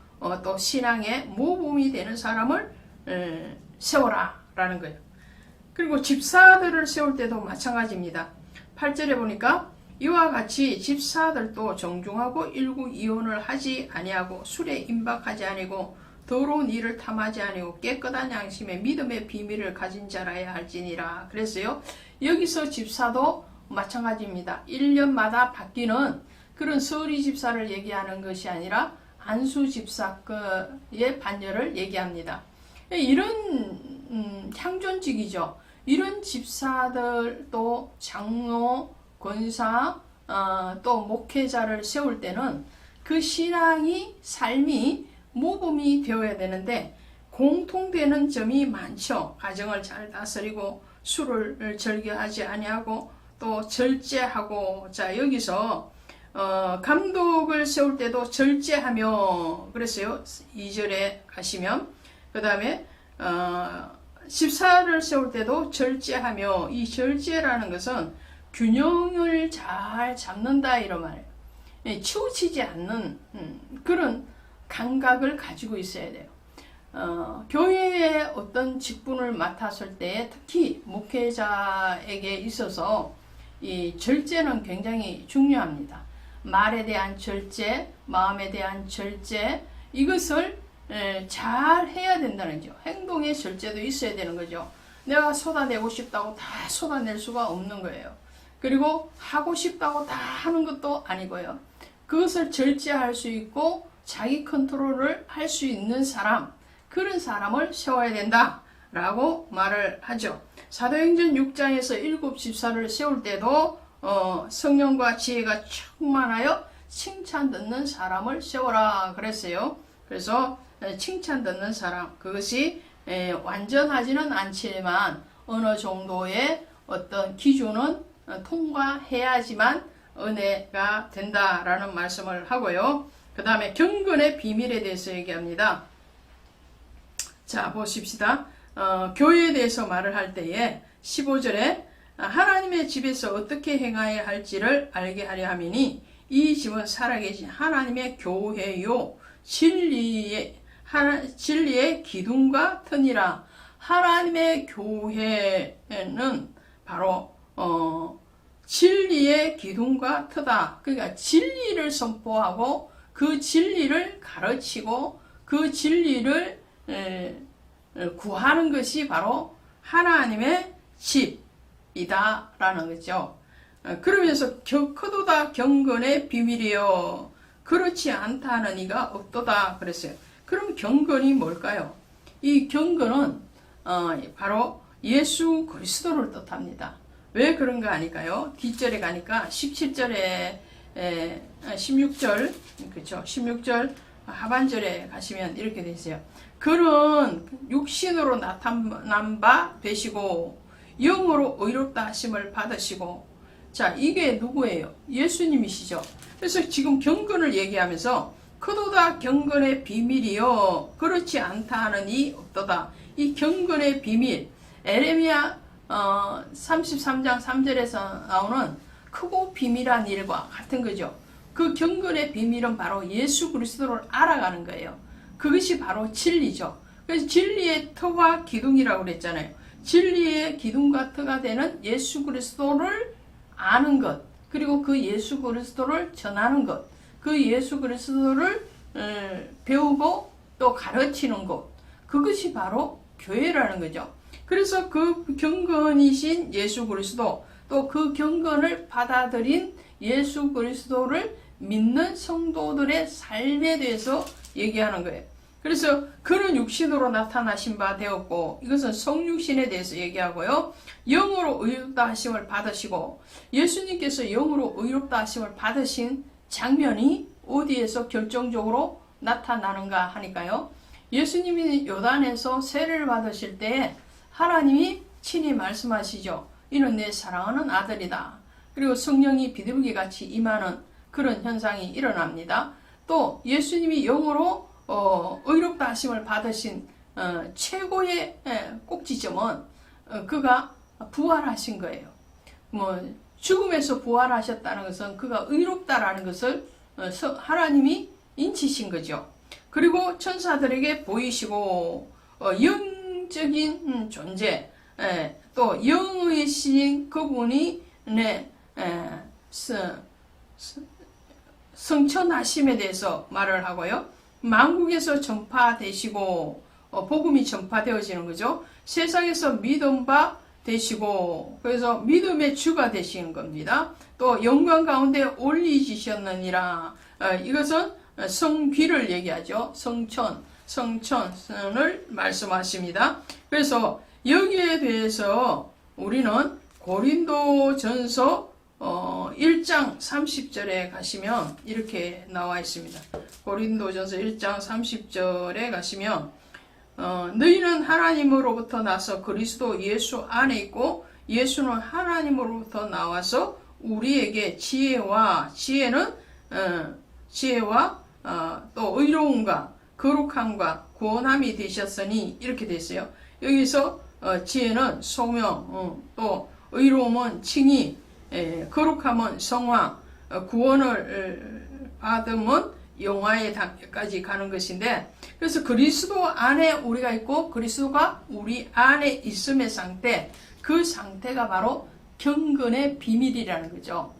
Speaker 1: 또 신앙의 모범이 되는 사람을 세워라 라는 거예요. 그리고 집사들을 세울 때도 마찬가지입니다. 8절에 보니까 이와 같이 집사들도 정중하고 일구이혼을 하지 아니하고 술에 임박하지 아니고 더러운 일을 탐하지 아니고 깨끗한 양심에 믿음의 비밀을 가진 자라야 할지니라. 그랬어요. 여기서 집사도 마찬가지입니다. 1년마다 바뀌는 그런 서리 집사를 얘기하는 것이 아니라 안수 집사의 반열을 얘기합니다. 이런 향존직이죠. 이런 집사들 또 장로, 권사, 또 목회자를 세울 때는 그 신앙이 삶이 모범이 되어야 되는데 공통되는 점이 많죠. 가정을 잘 다스리고 술을 즐겨하지 아니하고 또 절제하고 자 여기서 감독을 세울 때도 절제하며 그랬어요. 2절에 가시면. 그 다음에 14를 세울 때도 절제하며, 이 절제라는 것은 균형을 잘 잡는다 이런 말이에요. 치우치지 않는 그런 감각을 가지고 있어야 돼요. 교회에 어떤 직분을 맡았을 때 특히 목회자에게 있어서 이 절제는 굉장히 중요합니다. 말에 대한 절제, 마음에 대한 절제, 이것을 잘 해야 된다는 거죠. 행동의 절제도 있어야 되는 거죠. 내가 쏟아내고 싶다고 다 쏟아낼 수가 없는 거예요. 그리고 하고 싶다고 다 하는 것도 아니고요. 그것을 절제할 수 있고 자기 컨트롤을 할 수 있는 사람, 그런 사람을 세워야 된다 라고 말을 하죠. 사도행전 6장에서 7 집사를 세울 때도 성령과 지혜가 충만하여 칭찬 듣는 사람을 세워라 그랬어요. 그래서 칭찬 듣는 사람, 그것이 완전하지는 않지만 어느 정도의 어떤 기준은 통과해야지만 은혜가 된다라는 말씀을 하고요. 그 다음에 경건의 비밀에 대해서 얘기합니다. 자, 보십시다. 교회에 대해서 말을 할 때에 15절에 하나님의 집에서 어떻게 행하여야 할지를 알게 하려 함이니 이 집은 살아계신 하나님의 교회요 진리의 기둥과 터니라. 하나님의 교회는 바로 진리의 기둥과 터다. 그러니까 진리를 선포하고 그 진리를 가르치고 그 진리를 구하는 것이 바로 하나님의 집이다라는 거죠. 그러면서 크도다 경건의 비밀이요 그렇지 않다는 이가 없도다 그랬어요. 그럼 경건이 뭘까요? 이 경건은 바로 예수 그리스도를 뜻합니다. 왜 그런가 하니까요. 뒷절에 가니까 17절에 16절 그렇죠. 16절 하반절에 가시면 이렇게 되어 있어요. 그는 육신으로 나타난 바 되시고 영으로 의롭다 하심을 받으시고. 자, 이게 누구예요? 예수님이시죠. 그래서 지금 경건을 얘기하면서 크도다 경건의 비밀이요 그렇지 않다 하는 이 없도다. 이 경건의 비밀, 에레미야 33장 3절에서 나오는 크고 비밀한 일과 같은 거죠. 그 경건의 비밀은 바로 예수 그리스도를 알아가는 거예요. 그것이 바로 진리죠. 그래서 진리의 터와 기둥이라고 그랬잖아요. 진리의 기둥과 터가 되는 예수 그리스도를 아는 것, 그리고 그 예수 그리스도를 전하는 것, 그 예수 그리스도를 배우고 또 가르치는 것, 그것이 바로 교회라는 거죠. 그래서 그 경건이신 예수 그리스도, 또 그 경건을 받아들인 예수 그리스도를 믿는 성도들의 삶에 대해서 얘기하는 거예요. 그래서 그는 육신으로 나타나신 바 되었고, 이것은 성육신에 대해서 얘기하고요. 영으로 의롭다 하심을 받으시고, 예수님께서 영으로 의롭다 하심을 받으신 장면이 어디에서 결정적으로 나타나는가 하니까요. 예수님이 요단에서 세례를 받으실 때 하나님이 친히 말씀하시죠. 이는 내 사랑하는 아들이다. 그리고 성령이 비둘기같이 임하는 그런 현상이 일어납니다. 또 예수님이 영으로 의롭다 하심을 받으신 최고의 꼭지점은 그가 부활하신 거예요. 죽음에서 부활하셨다는 것은 그가 의롭다라는 것을 하나님이 인치신 거죠. 그리고 천사들에게 보이시고 영적인 존재, 또 영의신 그분이 성천하심에 대해서 말을 하고요. 만국에서 전파되시고 복음이 전파되어지는 거죠. 세상에서 믿음 바 되시고, 그래서 믿음의 주가 되시는 겁니다. 또 영광 가운데 올리시셨느니라. 이것은 성귀를 얘기하죠. 성천을 말씀하십니다. 그래서 여기에 대해서 우리는 고린도전서 1장 30절에 가시면 이렇게 나와 있습니다. 고린도전서 1장 30절에 가시면 너희는 하나님으로부터 나서 그리스도 예수 안에 있고 예수는 하나님으로부터 나와서 우리에게 지혜는 지혜와 또 의로움과 거룩함과 구원함이 되셨으니 이렇게 됐어요. 여기서 지혜는 소명, 또 의로움은 칭의, 거룩함은 성화, 구원을 받으면 영화의 단계까지 가는 것인데, 그래서 그리스도 안에 우리가 있고 그리스도가 우리 안에 있음의 상태, 그 상태가 바로 경건의 비밀이라는 거죠.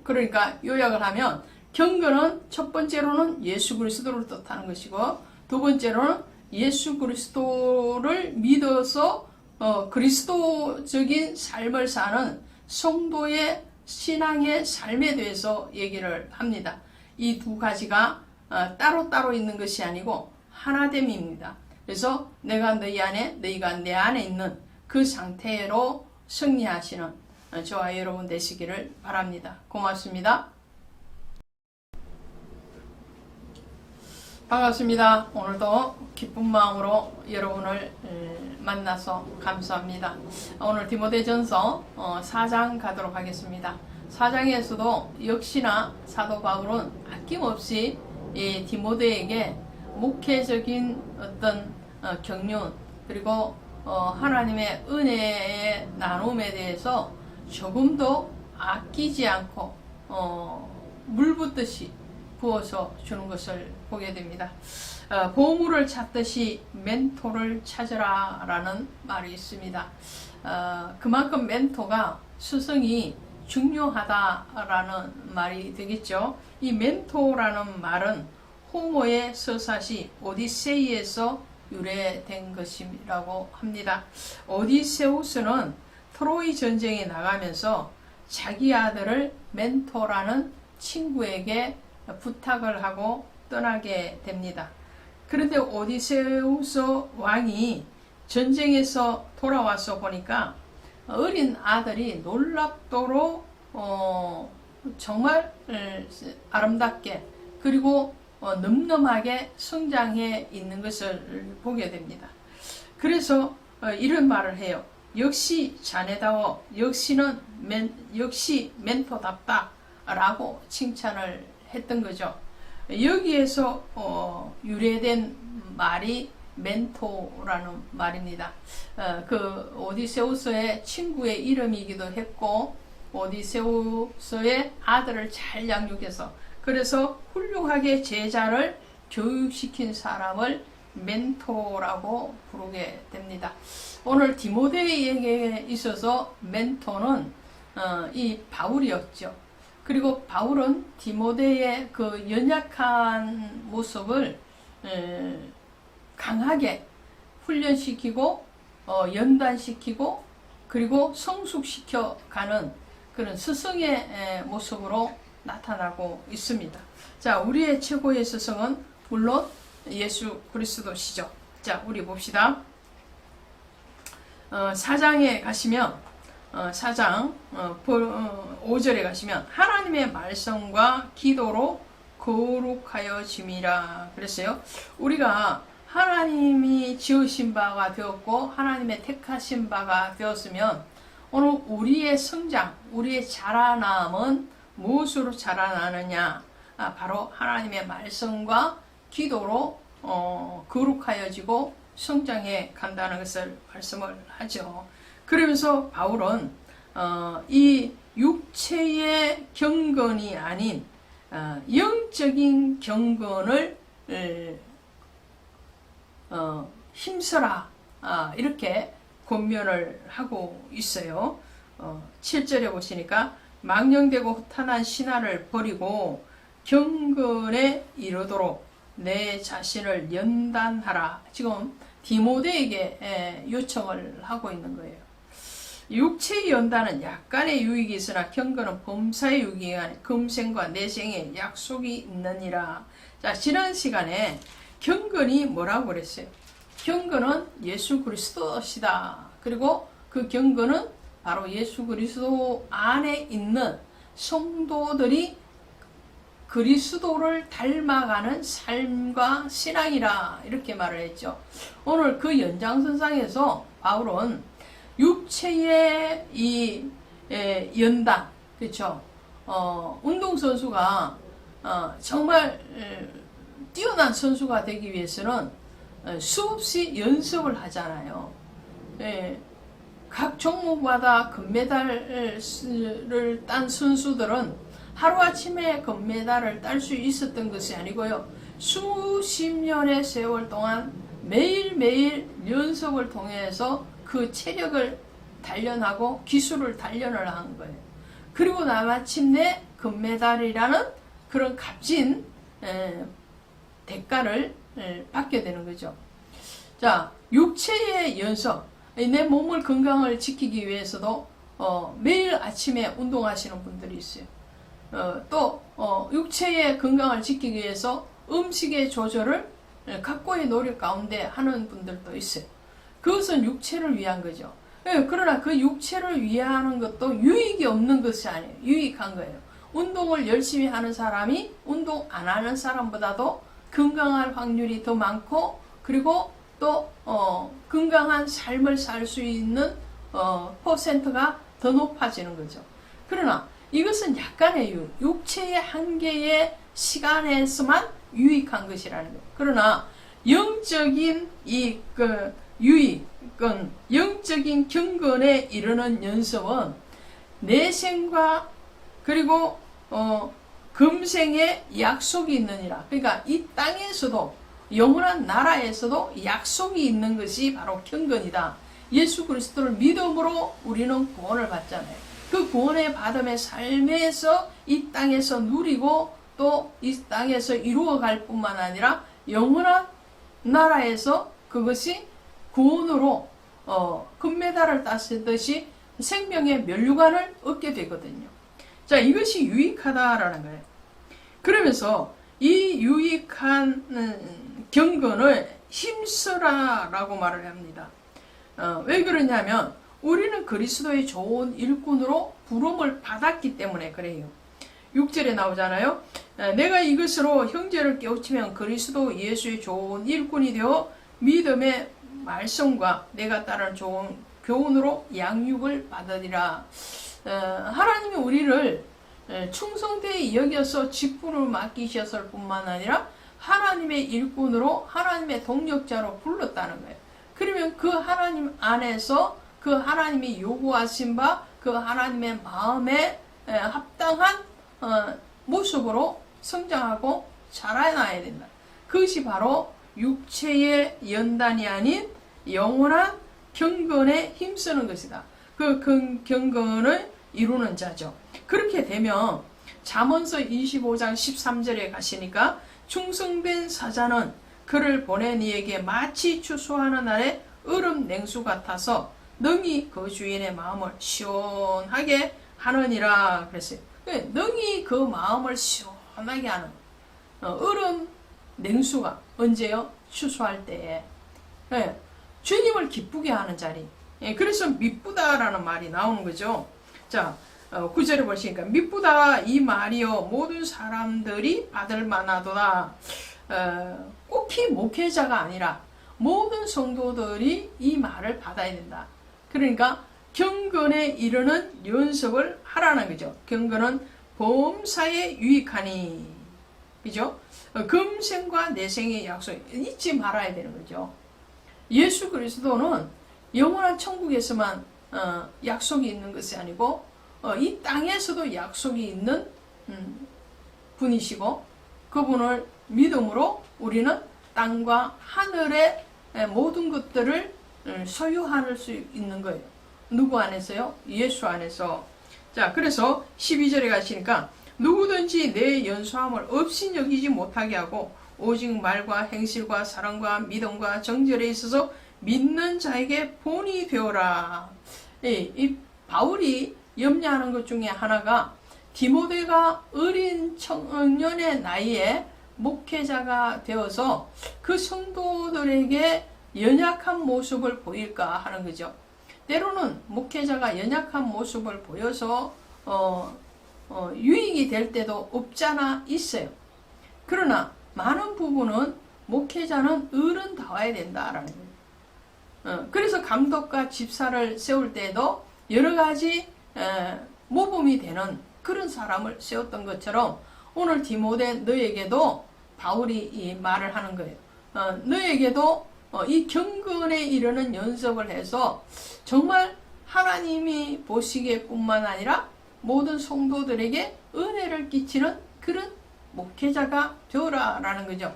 Speaker 1: 그러니까 요약을 하면 경건은 첫 번째로는 예수 그리스도를 뜻하는 것이고, 두 번째로는 예수 그리스도를 믿어서 그리스도적인 삶을 사는 성도의 신앙의 삶에 대해서 얘기를 합니다. 이 두 가지가 따로따로 있는 것이 아니고 하나됨입니다. 그래서 내가 너희 안에, 너희가 내 안에 있는 그 상태로 승리하시는 저와 여러분 되시기를 바랍니다. 고맙습니다. 반갑습니다. 오늘도 기쁜 마음으로 여러분을 만나서 감사합니다. 오늘 디모데전서 4장 가도록 하겠습니다. 4장에서도 역시나 사도 바울은 아낌없이 이 디모데에게 목회적인 어떤 경륜, 그리고 하나님의 은혜의 나눔에 대해서 조금도 아끼지 않고 물 붓듯이 부어서 주는 것을 보게 됩니다. 보물을 찾듯이 멘토를 찾으라 라는 말이 있습니다. 그만큼 멘토가 스승이 중요하다라는 말이 되겠죠. 이 멘토라는 말은 호모의 서사시 오디세이에서 유래된 것이라고 합니다. 오디세우스는 트로이 전쟁에 나가면서 자기 아들을 멘토라는 친구에게 부탁을 하고 떠나게 됩니다. 그런데 오디세우스 왕이 전쟁에서 돌아와서 보니까 어린 아들이 놀랍도록 정말 아름답게, 그리고 늠름하게 성장해 있는 것을 보게 됩니다. 그래서 이런 말을 해요. 역시 자네다워, 역시 멘토답다 라고 칭찬을 했던 거죠. 여기에서 유래된 말이 멘토라는 말입니다. 그 오디세우스의 친구의 이름이기도 했고, 오디세우스의 아들을 잘 양육해서, 그래서 훌륭하게 제자를 교육시킨 사람을 멘토라고 부르게 됩니다. 오늘 디모데에게 있어서 멘토는 이 바울이었죠. 그리고 바울은 디모데의 그 연약한 모습을 강하게 훈련시키고 연단시키고 그리고 성숙시켜 가는 그런 스승의 모습으로 나타나고 있습니다. 자, 우리의 최고의 스승은 물론 예수 그리스도시죠. 자, 우리 봅시다. 4장에 가시면 4장 5절에 가시면 하나님의 말씀과 기도로 거룩하여 짐이라 그랬어요. 우리가 하나님이 지으신 바가 되었고 하나님의 택하신 바가 되었으면 오늘 우리의 성장, 우리의 자라남은 무엇으로 자라나느냐? 바로 하나님의 말씀과 기도로 거룩하여지고 성장해 간다는 것을 말씀을 하죠. 그러면서 바울은 이 육체의 경건이 아닌 영적인 경건을 힘써라 이렇게 권면을 하고 있어요. 7절에 보시니까 망령되고 허탄한 신화를 버리고 경건에 이르도록 내 자신을 연단하라. 지금 디모데에게 요청을 하고 있는 거예요. 육체의 연단은 약간의 유익이 있으나 경건은 범사의 유익이 아니 금생과 내생에 약속이 있느니라. 자, 지난 시간에 경건이 뭐라고 그랬어요? 경건은 예수 그리스도시다. 그리고 그 경건은 바로 예수 그리스도 안에 있는 성도들이 그리스도를 닮아가는 삶과 신앙이라 이렇게 말을 했죠. 오늘 그 연장선상에서 바울은 육체의 이 연단, 그렇죠? 운동선수가 정말 뛰어난 선수가 되기 위해서는 수없이 연습을 하잖아요. 예, 각 종목마다 금메달을 딴 선수들은 하루아침에 금메달을 딸 수 있었던 것이 아니고요. 수십 년의 세월 동안 매일매일 연습을 통해서 그 체력을 단련하고 기술을 단련을 한 거예요. 그리고 마침내 금메달이라는 그런 값진 대가를 받게 되는 거죠. 자, 육체의 연습, 내 몸을 건강을 지키기 위해서도 매일 아침에 운동하시는 분들이 있어요. 또 육체의 건강을 지키기 위해서 음식의 조절을 각고의 노력 가운데 하는 분들도 있어요. 그것은 육체를 위한 거죠. 그러나 그 육체를 위하는 것도 유익이 없는 것이 아니에요. 유익한 거예요. 운동을 열심히 하는 사람이 운동 안 하는 사람보다도 건강할 확률이 더 많고, 그리고 또 건강한 삶을 살 수 있는 퍼센트가 더 높아지는 거죠. 그러나 이것은 약간의 유익, 육체의 한계의 시간에서만 유익한 것이라는 거예요. 그러나 영적인 유익은, 영적인 경건에 이르는 연습은 내생과 그리고 금생에 약속이 있느니라. 그러니까 이 땅에서도, 영원한 나라에서도 약속이 있는 것이 바로 경건이다. 예수 그리스도를 믿음으로 우리는 구원을 받잖아요. 그 구원의 받음의 삶에서 이 땅에서 누리고 또 이 땅에서 이루어갈 뿐만 아니라 영원한 나라에서 그것이 구원으로 금메달을 땄듯이 생명의 면류관을 얻게 되거든요. 자, 이것이 유익하다라는 거예요. 그러면서 이 유익한 경건을 힘쓰라라고 말을 합니다. 왜 그러냐면 우리는 그리스도의 좋은 일꾼으로 부름을 받았기 때문에 그래요. 6절에 나오잖아요. 내가 이것으로 형제를 깨우치면 그리스도 예수의 좋은 일꾼이 되어 믿음의 말씀과 내가 따르는 좋은 교훈으로 양육을 받으리라. 하나님이 우리를 충성되이 여겨서 직분을 맡기셨을 뿐만 아니라 하나님의 일꾼으로, 하나님의 동력자로 불렀다는 거예요. 그러면 그 하나님 안에서 그 하나님이 요구하신 바, 그 하나님의 마음에 합당한 모습으로 성장하고 자라나야 된다. 그것이 바로 육체의 연단이 아닌 영원한 경건에 힘쓰는 것이다. 그 경건을 이루는 자죠. 그렇게 되면 잠언서 25장 13절에 가시니까 충성된 사자는 그를 보낸 이에게 마치 추수하는 날에 얼음 냉수 같아서 능히 그 주인의 마음을 시원하게 하느니라 그랬어요. 능히 그 마음을 시원하게 하는 얼음 냉수가 언제요? 추수할 때에. 주님을 기쁘게 하는 자리. 그래서 미쁘다라는 말이 나오는 거죠. 자, 9절에 보시니까 미쁘다 이 말이요 모든 사람들이 받을 만하도다. 꼭히 목회자가 아니라 모든 성도들이 이 말을 받아야 된다. 그러니까 경건에 이르는 연습을 하라는 거죠. 경건은 범사에 유익하니, 그죠? 금생과 내생의 약속 잊지 말아야 되는 거죠. 예수 그리스도는 영원한 천국에서만 약속이 있는 것이 아니고 이 땅에서도 약속이 있는 분이시고, 그분을 믿음으로 우리는 땅과 하늘의 모든 것들을 소유할 수 있는 거예요. 누구 안에서요? 예수 안에서. 자, 그래서 12절에 가시니까 누구든지 내 연소함을 없이 여기지 못하게 하고 오직 말과 행실과 사랑과 믿음과 정절에 있어서 믿는 자에게 본이 되어라. 이 바울이 염려하는 것 중에 하나가 디모데가 어린 청년의 나이에 목회자가 되어서 그 성도들에게 연약한 모습을 보일까 하는 거죠. 때로는 목회자가 연약한 모습을 보여서 유익이 될 때도 없잖아 있어요. 그러나 많은 부분은 목회자는 어른다워야 된다라는 거예요. 그래서 감독과 집사를 세울 때에도 여러 가지 모범이 되는 그런 사람을 세웠던 것처럼 오늘 디모데 너에게도 바울이 이 말을 하는 거예요. 너에게도 이 경건에 이르는 연습을 해서 정말 하나님이 보시기에 뿐만 아니라 모든 성도들에게 은혜를 끼치는 그런 목회자가 되어라라는 거죠.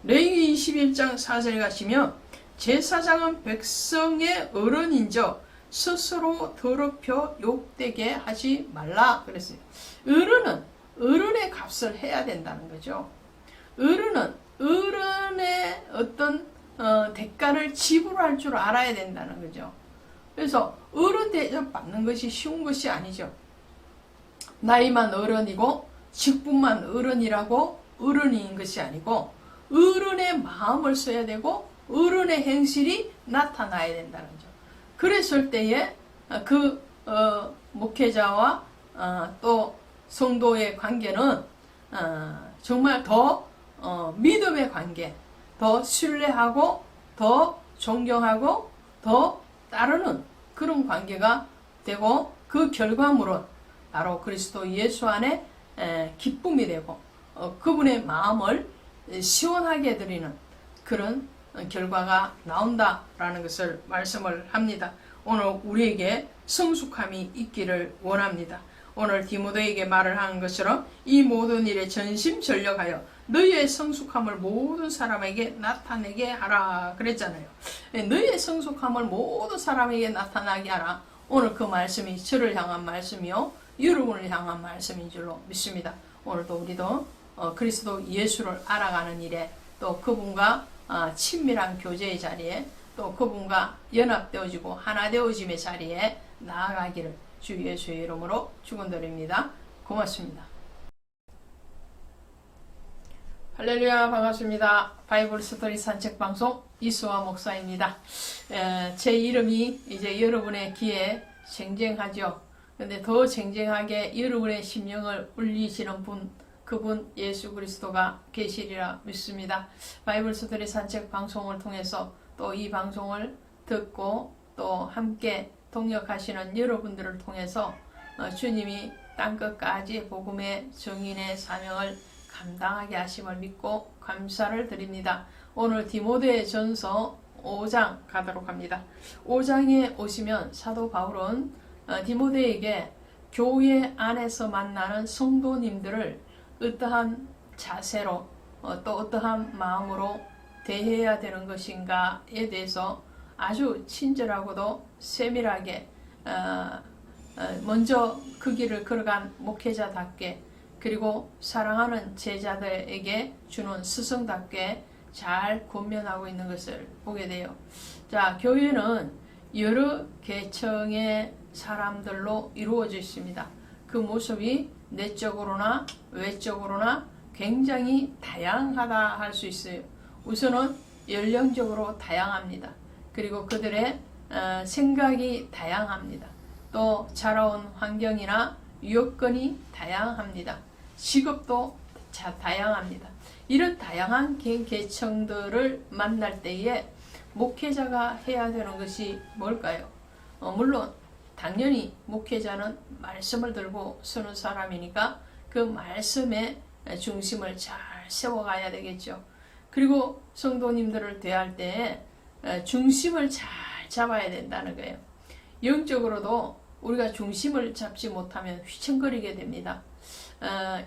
Speaker 1: 레위기 21장 4절 가시면 제사장은 백성의 어른인저 스스로 더럽혀 욕되게 하지 말라 그랬어요. 어른은 어른의 값을 해야 된다는 거죠. 어른은 어른의 어떤 대가를 지불할 줄 알아야 된다는 거죠. 그래서 어른 대접 받는 것이 쉬운 것이 아니죠. 나이만 어른이고 직분만 어른이라고 어른인 것이 아니고 어른의 마음을 써야 되고 어른의 행실이 나타나야 된다는 거죠. 그랬을 때에 그 목회자와 또 성도의 관계는 정말 더 믿음의 관계, 더 신뢰하고 더 존경하고 더 따르는 그런 관계가 되고 그 결과물은 바로 그리스도 예수 안에 기쁨이 되고 그분의 마음을 시원하게 해드리는 그런 결과가 나온다라는 것을 말씀을 합니다. 오늘 우리에게 성숙함이 있기를 원합니다. 오늘 디모데에게 말을 하는 것처럼 이 모든 일에 전심전력하여 너희의 성숙함을 모든 사람에게 나타내게 하라 그랬잖아요. 너희의 성숙함을 모든 사람에게 나타나게 하라. 오늘 그 말씀이 저를 향한 말씀이요 여러분을 향한 말씀인 줄로 믿습니다. 오늘도 우리도 그리스도 예수를 알아가는 일에 또 그분과 친밀한 교제의 자리에 또 그분과 연합되어지고 하나 되어짐의 자리에 나아가기를 주 예수의 이름으로 축원드립니다. 고맙습니다. 할렐루야, 반갑습니다. 바이블 스토리 산책 방송 이수아 목사입니다. 제 이름이 이제 여러분의 귀에 쟁쟁하죠. 근데 더 쟁쟁하게 여러분의 심령을 울리시는 분, 그분 예수 그리스도가 계시리라 믿습니다. 바이블 스토리 산책 방송을 통해서 또 이 방송을 듣고 또 함께 동역하시는 여러분들을 통해서 주님이 땅끝까지 복음의 증인의 사명을 감당하게 하심을 믿고 감사를 드립니다. 오늘 디모데 전서 5장 가도록 합니다. 5장에 오시면 사도 바울은 디모데에게 교회 안에서 만나는 성도님들을 어떠한 자세로 또 어떠한 마음으로 대해야 되는 것인가에 대해서 아주 친절하고도 세밀하게 먼저 그 길을 걸어간 목회자답게 그리고 사랑하는 제자들에게 주는 스승답게 잘 권면하고 있는 것을 보게 돼요. 자, 교회는 여러 계층의 사람들로 이루어져 있습니다. 그 모습이 내적으로나 외적으로나 굉장히 다양하다 할 수 있어요. 우선은 연령적으로 다양합니다. 그리고 그들의 생각이 다양합니다. 또 자라온 환경이나 여건이 다양합니다. 직업도 다양합니다. 이런 다양한 계층들을 만날 때에 목회자가 해야 되는 것이 뭘까요? 물론 당연히 목회자는 말씀을 들고 서는 사람이니까 그 말씀의 중심을 잘 세워가야 되겠죠. 그리고 성도님들을 대할 때 중심을 잘 잡아야 된다는 거예요. 영적으로도 우리가 중심을 잡지 못하면 휘청거리게 됩니다.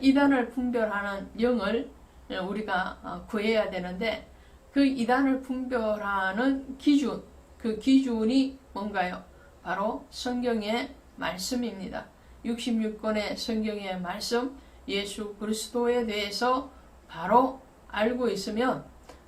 Speaker 1: 이단을 분별하는 영을 우리가 구해야 되는데 그 이단을 분별하는 기준, 그 기준이 뭔가요? 바로 성경의 말씀입니다. 66권의 성경의 말씀, 예수 그리스도에 대해서 바로 알고 있으면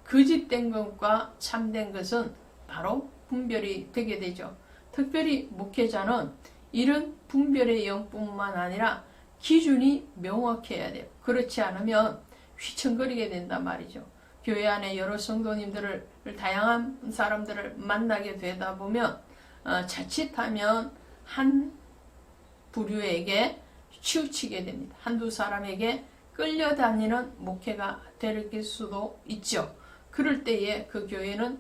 Speaker 1: 거짓된 것과 참된 것은 바로 분별이 되게 되죠. 특별히 목회자는 이런 분별의 영뿐만 아니라 기준이 명확해야 돼요. 그렇지 않으면 휘청거리게 된단 말이죠. 교회 안에 여러 성도님들을 다양한 사람들을 만나게 되다 보면 자칫하면 한 부류에게 치우치게 됩니다. 한두 사람에게 끌려다니는 목회가 될 수도 있죠. 그럴 때에 그 교회는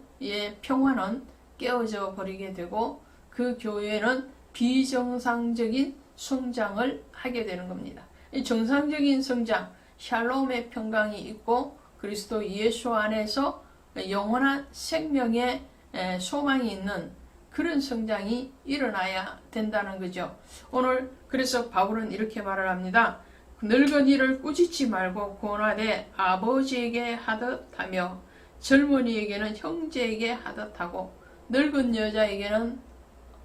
Speaker 1: 평화는 깨어져 버리게 되고 그 교회는 비정상적인 성장을 하게 되는 겁니다. 이 정상적인 성장, 샬롬의 평강이 있고 그리스도 예수 안에서 영원한 생명의 소망이 있는 그런 성장이 일어나야 된다는 거죠. 오늘 그래서 바울은 이렇게 말을 합니다. 늙은 이를 꾸짖지 말고 권하되 아버지에게 하듯 하며 젊은이에게는 형제에게 하듯 하고 늙은 여자에게는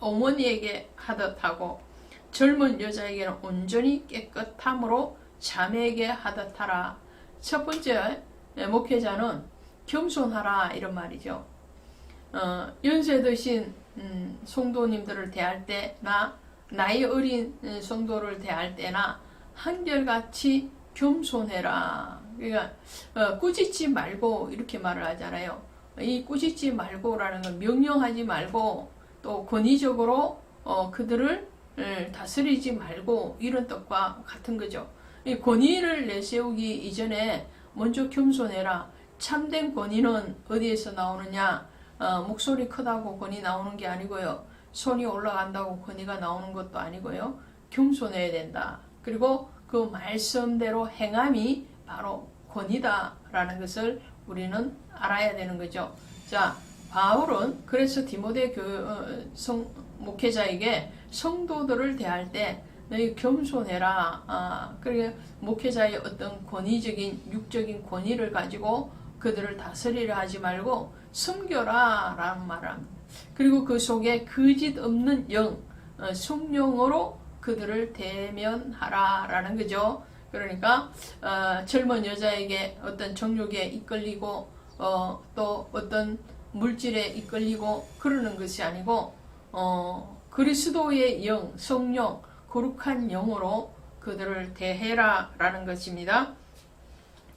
Speaker 1: 어머니에게 하듯 하고 젊은 여자에게는 온전히 깨끗함으로 자매에게 하듯 하라. 첫 번째 목회자는 겸손하라 이런 말이죠. 연세 드신 성도님들을 대할 때나 나이 어린 성도를 대할 때나 한결같이 겸손해라. 그러니까 꾸짖지 말고 이렇게 말을 하잖아요. 이 꾸짖지 말고라는 건 명령하지 말고 또 권위적으로 그들을 다스리지 말고 이런 뜻과 같은 거죠. 이 권위를 내세우기 이전에 먼저 겸손해라. 참된 권위는 어디에서 나오느냐? 목소리 크다고 권위 나오는 게 아니고요. 손이 올라간다고 권위가 나오는 것도 아니고요. 겸손해야 된다. 그리고 그 말씀대로 행함이 바로 권위다라는 것을 우리는 알아야 되는 거죠. 자, 바울은 그래서 디모데 목회자에게 성도들을 대할 때 너희 겸손해라. 그리고 목회자의 어떤 권위적인 육적인 권위를 가지고 그들을 다스리려 하지 말고 섬겨라 라는 말을 합니다. 그리고 그 속에 거짓 없는 영, 성령으로 그들을 대면하라 라는 거죠. 그러니까 젊은 여자에게 어떤 정욕에 이끌리고 또 어떤 물질에 이끌리고 그러는 것이 아니고 그리스도의 영, 성령, 거룩한 영으로 그들을 대해라 라는 것입니다.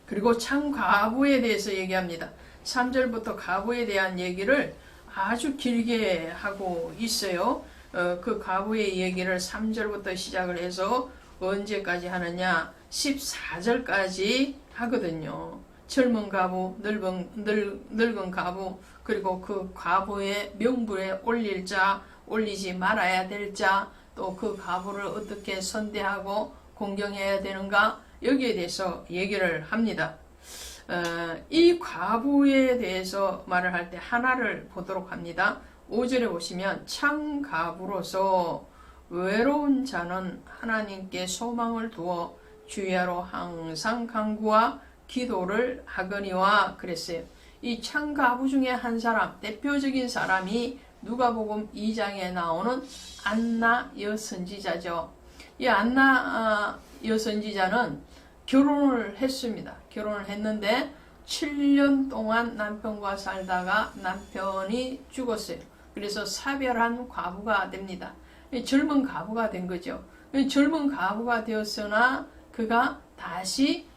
Speaker 1: 그리고 참 과부에 대해서 얘기합니다. 3절부터 과부에 대한 얘기를 아주 길게 하고 있어요. 그 과부의 얘기를 3절부터 시작을 해서 언제까지 하느냐? 14절까지 하거든요. 젊은 과부, 늙은 과부, 그리고 그 과부의 명부에 올릴 자, 올리지 말아야 될 자, 또 그 과부를 어떻게 선대하고 공경해야 되는가, 여기에 대해서 얘기를 합니다. 이 과부에 대해서 말을 할 때 하나를 보도록 합니다. 5절에 보시면 참 과부로서 외로운 자는 하나님께 소망을 두어 주야로 항상 간구와 기도를 하거니와 그랬어요. 이 참 과부 중에 한 사람, 대표적인 사람이 누가복음 2장에 나오는 안나 여선지자죠. 이 안나 여선지자는 결혼을 했습니다. 결혼을 했는데 7년 동안 남편과 살다가 남편이 죽었어요. 그래서 사별한 과부가 됩니다. 젊은 과부가 된 거죠. 젊은 과부가 되었으나 그가 다시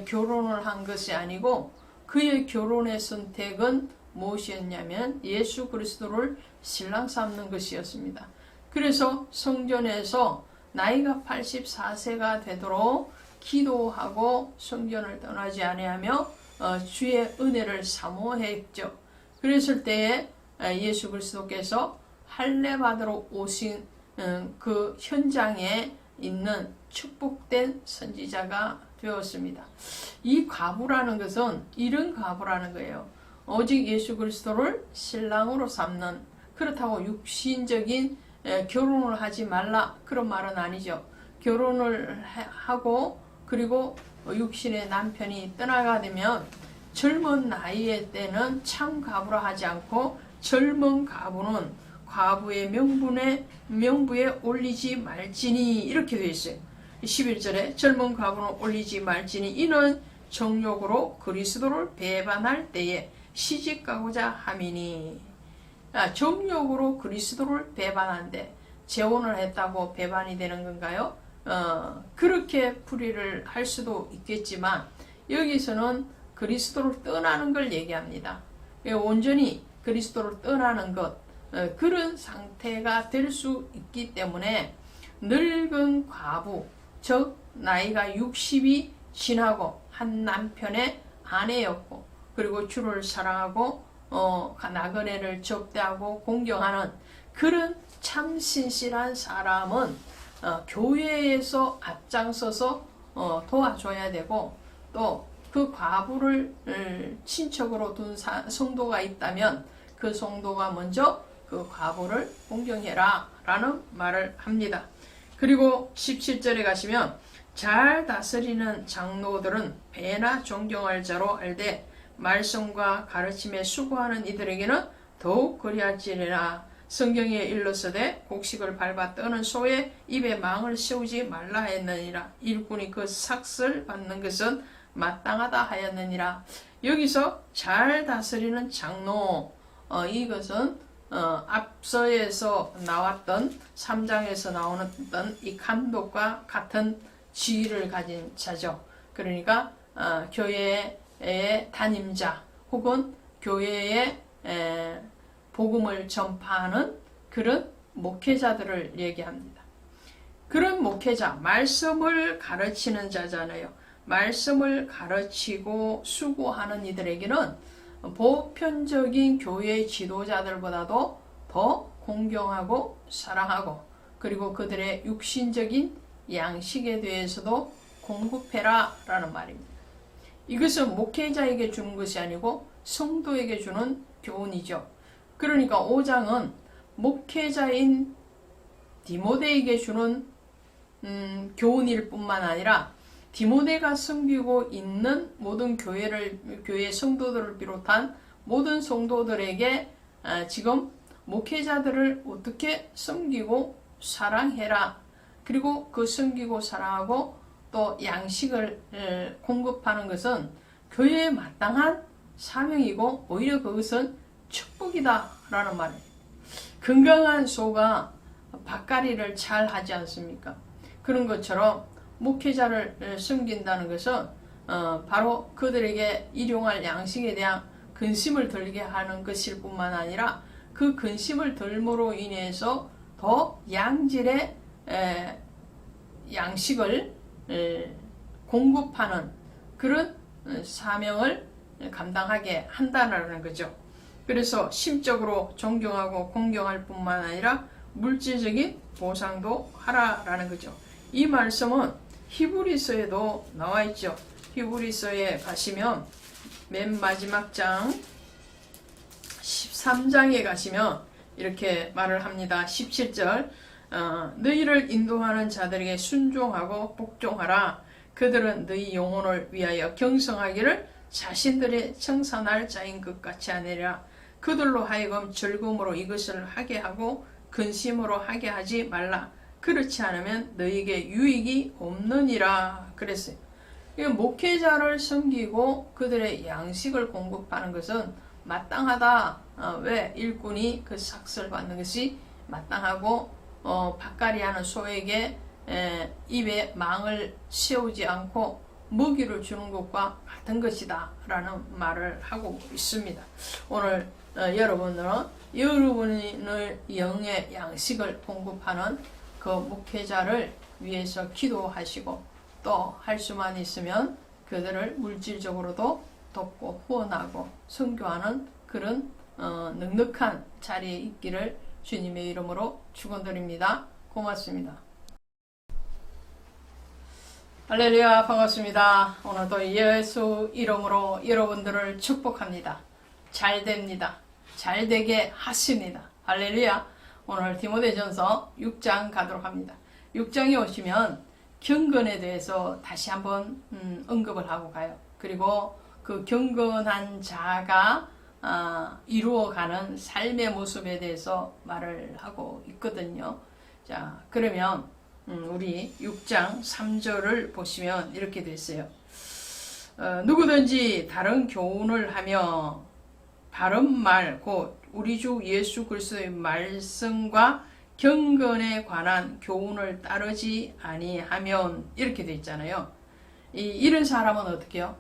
Speaker 1: 결혼을 한 것이 아니고 그의 결혼의 선택은 무엇이었냐면 예수 그리스도를 신랑 삼는 것이었습니다. 그래서 성전에서 나이가 84세가 되도록 기도하고 성전을 떠나지 아니하며 주의 은혜를 사모했죠. 그랬을 때에 예수 그리스도께서 할례 받으러 오신 그 현장에 있는 축복된 선지자가 되었습니다. 이 과부라는 것은 이런 과부라는 거예요. 오직 예수 그리스도를 신랑으로 삼는, 그렇다고 육신적인 결혼을 하지 말라 그런 말은 아니죠. 결혼을 하고 그리고 육신의 남편이 떠나가 되면 젊은 나이의 때는 참 과부라 하지 않고 젊은 과부는 과부의 명부에 올리지 말지니 이렇게 되어 있어요. 11절에 젊은 과부는 올리지 말지니 이는 정욕으로 그리스도를 배반할 때에 시집가고자 함이니. 정욕으로 그리스도를 배반한데 재혼을 했다고 배반이 되는 건가요? 그렇게 풀이를 할 수도 있겠지만 여기서는 그리스도를 떠나는 걸 얘기합니다. 온전히 그리스도를 떠나는 것, 그런 상태가 될 수 있기 때문에 늙은 과부, 즉 나이가 60이 지나고 한 남편의 아내였고 그리고 주를 사랑하고 나그네를 접대하고 공경하는 그런 참 신실한 사람은 교회에서 앞장서서 도와줘야 되고, 또 그 과부를 친척으로 둔 성도가 있다면 그 성도가 먼저 그 과부를 공경해라 라는 말을 합니다. 그리고 17절에 가시면 잘 다스리는 장로들은 배나 존경할 자로 알되 말씀과 가르침에 수고하는 이들에게는 더욱 그리할지니라. 성경에 일렀으되 곡식을 밟아 떠는 소의 입에 망을 씌우지 말라 했느니라. 일꾼이 그 삭을 받는 것은 마땅하다 하였느니라. 여기서 잘 다스리는 장로, 이것은 앞서에서 나왔던 3장에서 나오는 이 감독과 같은 지위를 가진 자죠. 그러니까 교회의 담임자 혹은 교회의 복음을 전파하는 그런 목회자들을 얘기합니다. 그런 목회자, 말씀을 가르치는 자잖아요. 말씀을 가르치고 수고하는 이들에게는 보편적인 교회 지도자들보다도 더 공경하고 사랑하고, 그리고 그들의 육신적인 양식에 대해서도 공급해라 라는 말입니다. 이것은 목회자에게 주는 것이 아니고 성도에게 주는 교훈이죠. 그러니까 5장은 목회자인 디모데에게 주는 교훈일 뿐만 아니라 디모데가 섬기고 있는 모든 교회 성도들을 비롯한 모든 성도들에게 지금 목회자들을 어떻게 섬기고 사랑해라. 그리고 그 섬기고 사랑하고 또 양식을 공급하는 것은 교회에 마땅한 사명이고 오히려 그것은 축복이다 라는 말이에요. 건강한 소가 밭갈이를 잘 하지 않습니까? 그런 것처럼 목회자를 섬긴다는 것은 바로 그들에게 일용할 양식에 대한 근심을 들게 하는 것일 뿐만 아니라 그 근심을 덜므로 인해서 더 양질의 양식을 공급하는 그런 사명을 감당하게 한다는 거죠. 그래서 심적으로 존경하고 공경할 뿐만 아니라 물질적인 보상도 하라라는 거죠. 이 말씀은 히브리서에도 나와 있죠. 히브리서에 가시면 맨 마지막 장 13장에 가시면 이렇게 말을 합니다. 17절 너희를 인도하는 자들에게 순종하고 복종하라. 그들은 너희 영혼을 위하여 경성하기를 자신들의 청산할 자인 것 같이 하느니라. 그들로 하여금 즐거움으로 이것을 하게 하고 근심으로 하게 하지 말라. 그렇지 않으면 너희에게 유익이 없느니라 그랬어요. 목회자를 섬기고 그들의 양식을 공급하는 것은 마땅하다. 왜? 일꾼이 그 삭을 받는 것이 마땅하고 밭갈이하는 소에게 입에 망을 씌우지 않고 먹이를 주는 것과 같은 것이다 라는 말을 하고 있습니다. 오늘 여러분은 여러분의 영의 양식을 공급하는 그 목회자를 위해서 기도하시고 또 할 수만 있으면 그들을 물질적으로도 돕고 후원하고 선교하는 그런 넉넉한 자리에 있기를 주님의 이름으로 축원드립니다. 고맙습니다. 할렐루야, 반갑습니다. 오늘도 예수 이름으로 여러분들을 축복합니다. 잘 됩니다. 잘 되게 하십니다. 할렐루야. 오늘 디모데전서 6장 가도록 합니다. 6장에 오시면 경건에 대해서 다시 한번 언급을 하고 가요. 그리고 그 경건한 자가 이루어가는 삶의 모습에 대해서 말을 하고 있거든요. 자, 그러면 우리 6장 3절을 보시면 이렇게 돼 있어요. 누구든지 다른 교훈을 하며 바른 말, 곧 우리 주 예수 그리스도의 말씀과 경건에 관한 교훈을 따르지 아니하면 이렇게 돼 있잖아요. 이런 사람은 어떻게 해요?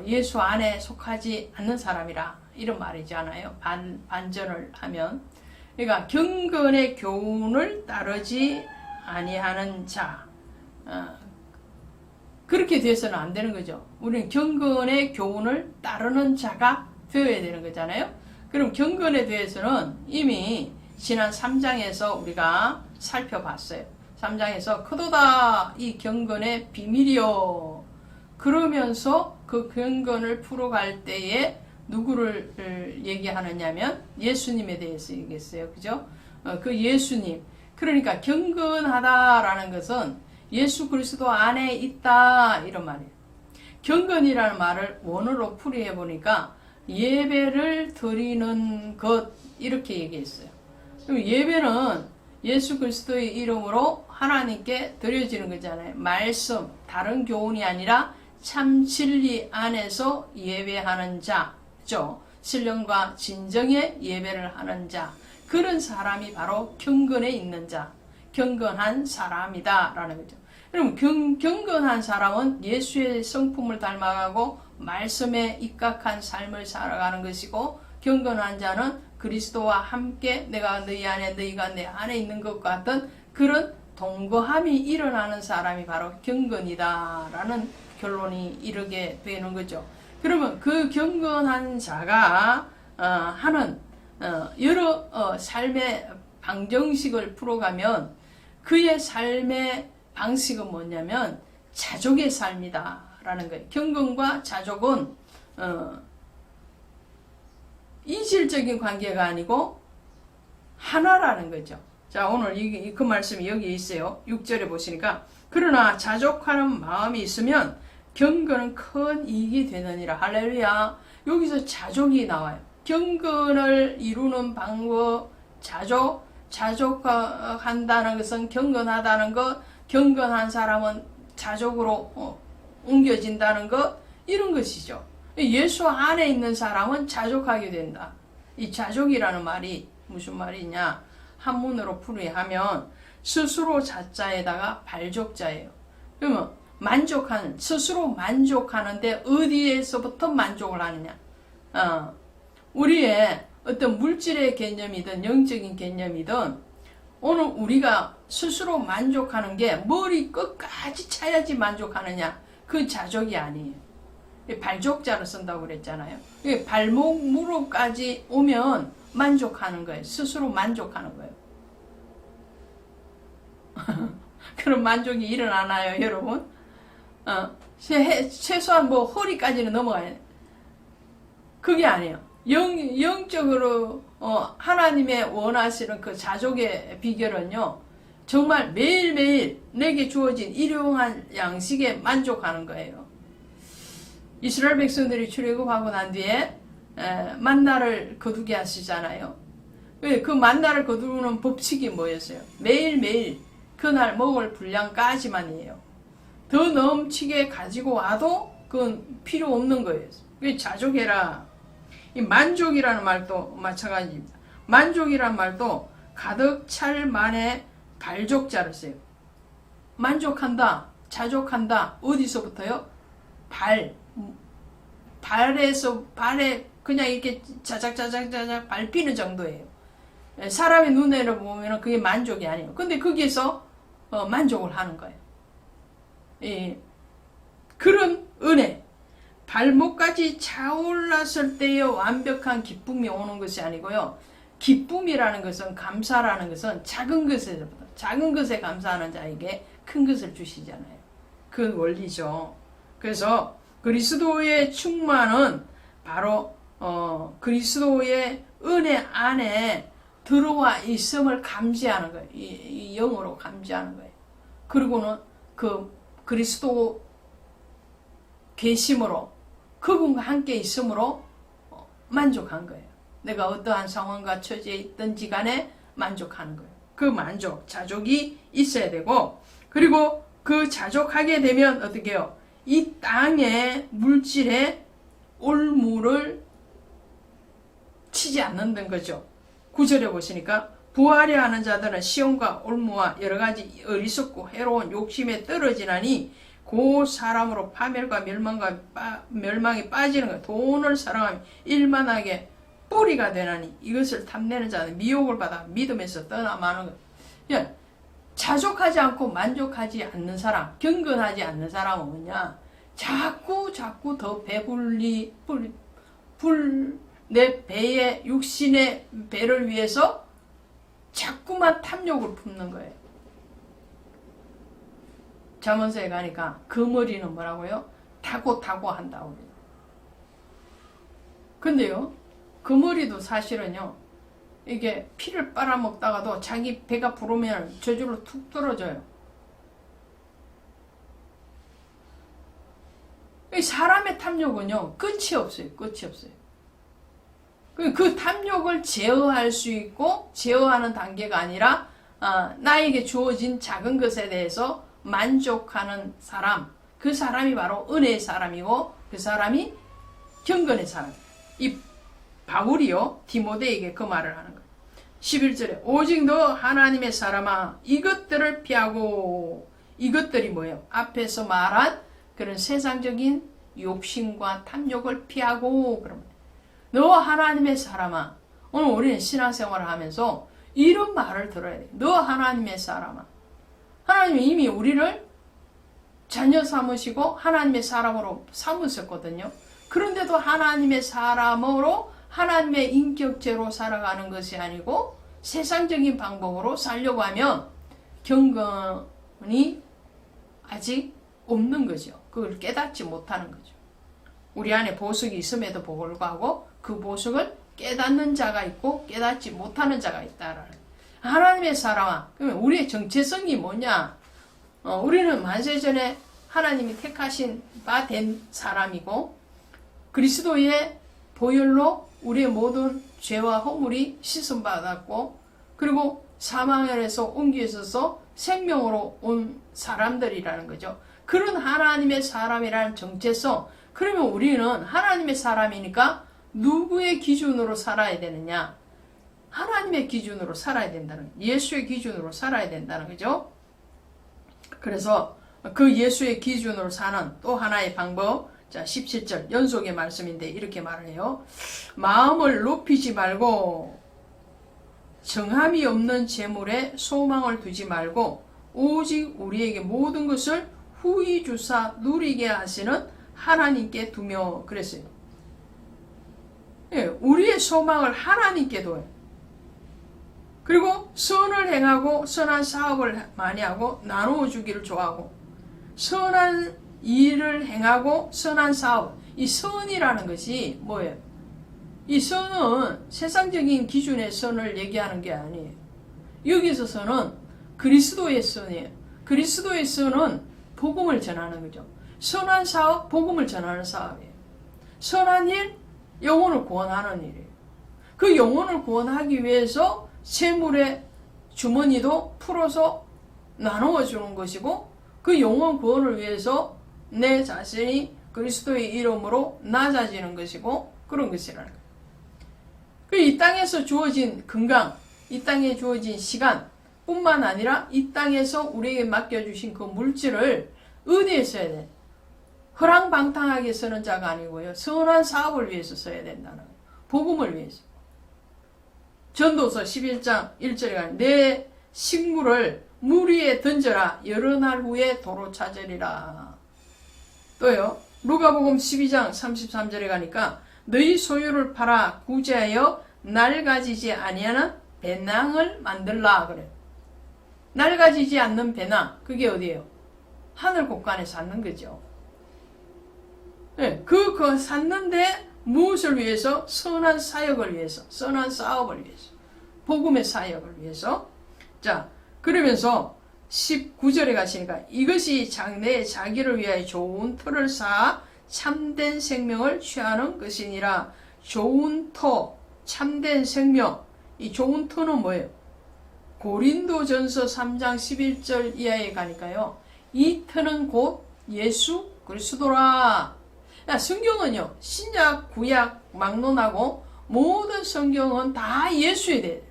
Speaker 1: 예수 안에 속하지 않는 사람이라 이런 말이잖아요. 반전을 하면. 그러니까 경건의 교훈을 따르지 아니하는 자, 그렇게 돼서는 안 되는 거죠. 우리는 경건의 교훈을 따르는 자가 되어야 되는 거잖아요. 그럼 경건에 대해서는 이미 지난 3장에서 우리가 살펴봤어요. 3장에서 크도다 이 경건의 비밀이요. 그러면서 그 경건을 풀어갈 때에 누구를 얘기하느냐면 예수님에 대해서 얘기했어요. 그죠? 그 예수님. 그러니까 경건하다라는 것은 예수 그리스도 안에 있다 이런 말이에요. 경건이라는 말을 원어로 풀이해 보니까 예배를 드리는 것 이렇게 얘기했어요. 그럼 예배는 예수 그리스도의 이름으로 하나님께 드려지는 거잖아요. 말씀, 다른 교훈이 아니라 참 진리 안에서 예배하는 자죠. 신령과 진정의 예배를 하는 자. 그런 사람이 바로 경건에 있는 자, 경건한 사람이다 라는 거죠. 그럼 경건한 사람은 예수의 성품을 닮아가고 말씀에 입각한 삶을 살아가는 것이고, 경건한 자는 그리스도와 함께 내가 너희 안에 너희가 내 안에 있는 것 같은 그런 동거함이 일어나는 사람이 바로 경건이다 라는 결론이 이르게 되는 거죠. 그러면 그 경건한 자가 하는 여러 삶의 방정식을 풀어가면 그의 삶의 방식은 뭐냐면 자족의 삶이다 라는 거예요. 경건과 자족은 이질적인 관계가 아니고 하나라는 거죠. 자, 오늘 그 말씀이 여기 있어요. 6절에 보시니까 그러나 자족하는 마음이 있으면 경건은 큰 이익이 되느니라. 할렐루야. 여기서 자족이 나와요. 경건을 이루는 방법, 자족한다는 것은 경건하다는 것, 경건한 사람은 자족으로 옮겨진다는 것, 이런 것이죠. 예수 안에 있는 사람은 자족하게 된다. 이 자족이라는 말이 무슨 말이냐? 한문으로 풀이하면 스스로 자자에다가 발족자예요. 그러면 스스로 만족하는데 어디에서부터 만족을 하느냐? 우리의 어떤 물질의 개념이든 영적인 개념이든 오늘 우리가 스스로 만족하는 게 머리 끝까지 차야지 만족하느냐? 그 자족이 아니에요. 발족자를 쓴다고 그랬잖아요. 발목 무릎까지 오면 만족하는 거예요. 스스로 만족하는 거예요. 그런 만족이 일어나나요, 여러분? 최소한 허리까지는 넘어가야 돼. 그게 아니에요. 영적으로 하나님의 원하시는 그 자족의 비결은요, 정말 매일매일 내게 주어진 일용할 양식에 만족하는 거예요. 이스라엘 백성들이 출애굽하고 난 뒤에 만나를 거두게 하시잖아요. 그 만나를 거두는 법칙이 뭐였어요? 매일매일 그날 먹을 분량까지만이에요. 더 넘치게 가지고 와도 그건 필요 없는 거예요. 그게 자족해라. 이 만족이라는 말도 마찬가지입니다. 만족이라는 말도 가득 찰 만에 발족자를 써요. 만족한다, 자족한다. 어디서부터요? 발에 그냥 이렇게 자작자작 밟히는 정도예요. 사람의 눈으로 보면 그게 만족이 아니에요. 근데 거기에서 만족을 하는 거예요. 그런 은혜, 발목까지 차올랐을 때의 완벽한 기쁨이 오는 것이 아니고요. 기쁨이라는 것은, 감사라는 것은 작은 것에 감사하는 자에게 큰 것을 주시잖아요. 그 원리죠. 그래서 그리스도의 충만은 바로 그리스도의 은혜 안에 들어와 있음을 감지하는 거예요. 이 영으로 감지하는 거예요. 그리고는 그 그리스도 계심으로, 그분과 함께 있음으로 만족한 거예요. 내가 어떠한 상황과 처지에 있든지 간에 만족하는 거예요. 그 만족, 자족이 있어야 되고, 그리고 그 자족하게 되면 어떻게 해요? 이 땅의 물질에 올무를 치지 않는다는 거죠. 9절에 보시니까 부하려 하는 자들은 시험과 올무와 여러가지 어리석고 해로운 욕심에 떨어지나니 그 사람으로 파멸과 멸망에 빠지는 거예요. 돈을 사랑하며 일만하게 뿌리가 되나니 이것을 탐내는 자는 미혹을 받아 믿음에서 떠나마는 거예요. 자족하지 않고 만족하지 않는 사람, 경건하지 않는 사람은 뭐냐? 자꾸 더 내 배의 육신의 배를 위해서 자꾸만 탐욕을 품는 거예요. 잠언서에 가니까 그 머리는 뭐라고요? 타고 한다고 그래요. 근데요, 그 머리도 사실은요, 이게 피를 빨아먹다가도 자기 배가 부르면 저절로 툭 떨어져요. 사람의 탐욕은요, 끝이 없어요. 끝이 없어요. 그 탐욕을 제어할 수 있고, 제어하는 단계가 아니라 나에게 주어진 작은 것에 대해서 만족하는 사람, 그 사람이 바로 은혜의 사람이고, 그 사람이 경건의 사람. 이 바울이요, 디모데에게 그 말을 하는 거예요. 11절에 오직 너 하나님의 사람아 이것들을 피하고, 이것들이 뭐예요? 앞에서 말한 그런 세상적인 욕심과 탐욕을 피하고, 그러면 너 하나님의 사람아. 오늘 우리는 신앙생활을 하면서 이런 말을 들어야 돼. 너 하나님의 사람아. 하나님이 이미 우리를 자녀 삼으시고 하나님의 사람으로 삼으셨거든요. 그런데도 하나님의 사람으로 하나님의 인격체로 살아가는 것이 아니고 세상적인 방법으로 살려고 하면 경건이 아직 없는 거죠. 그걸 깨닫지 못하는 거죠. 우리 안에 보석이 있음에도 불구하고 그 보석을 깨닫는 자가 있고 깨닫지 못하는 자가 있다라는. 하나님의 사람아, 그러면 우리의 정체성이 뭐냐? 우리는 만세전에 하나님이 택하신 바 된 사람이고 그리스도의 보혈로 우리의 모든 죄와 허물이 씻음받았고, 그리고 사망에서 옮겨 있어서 생명으로 온 사람들이라는 거죠. 그런 하나님의 사람이라는 정체성. 그러면 우리는 하나님의 사람이니까 누구의 기준으로 살아야 되느냐? 하나님의 기준으로 살아야 된다는, 예수의 기준으로 살아야 된다는 거죠. 그래서 그 예수의 기준으로 사는 또 하나의 방법, 자 17절 연속의 말씀인데 이렇게 말을 해요. 마음을 높이지 말고 정함이 없는 재물에 소망을 두지 말고 오직 우리에게 모든 것을 후히 주사 누리게 하시는 하나님께 두며 그랬어요. 예, 우리의 소망을 하나님께 둬요. 그리고 선을 행하고 선한 사업을 많이 하고 나누어 주기를 좋아하고 선한 일을 행하고 선한 사업. 이 선이라는 것이 뭐예요? 이 선은 세상적인 기준의 선을 얘기하는 게 아니에요. 여기서 선은 그리스도의 선이에요. 그리스도의 선은 복음을 전하는 거죠. 선한 사업, 복음을 전하는 사업이에요. 선한 일, 영혼을 구원하는 일이에요. 그 영혼을 구원하기 위해서 재물의 주머니도 풀어서 나누어 주는 것이고, 그 영혼 구원을 위해서 내 자신이 그리스도의 이름으로 낮아지는 것이고, 그런 것이라는 거예요. 이 땅에서 주어진 건강, 이 땅에 주어진 시간 뿐만 아니라 이 땅에서 우리에게 맡겨주신 그 물질을 어디에 써야 돼? 허랑방탕하게 쓰는 자가 아니고요. 선한 사업을 위해서 써야 된다는 거예요. 복음을 위해서. 전도서 11장 1절에 가면 내 식물을 물 위에 던져라. 여러 날 후에 도로 찾으리라. 또요. 누가복음 12장 33절에 가니까 너희 소유를 팔아 구제하여 낡아지지 아니하는 배낭을 만들라 그래요. 낡아지지 않는 배낭, 그게 어디예요? 하늘 곳간에 샀는 거죠. 네, 그거 샀는데 무엇을 위해서? 선한 사역을 위해서, 선한 사업을 위해서, 복음의 사역을 위해서. 자, 그러면서 19절에 가시니까 이것이 장래에 자기를 위하여 좋은 터를 쌓아 참된 생명을 취하는 것이니라. 좋은 터, 참된 생명. 이 좋은 터는 뭐예요? 고린도전서 3장 11절 이하에 가니까요. 이 터는 곧 예수 그리스도라. 성경은요. 신약, 구약 막론하고 모든 성경은 다 예수에 대해.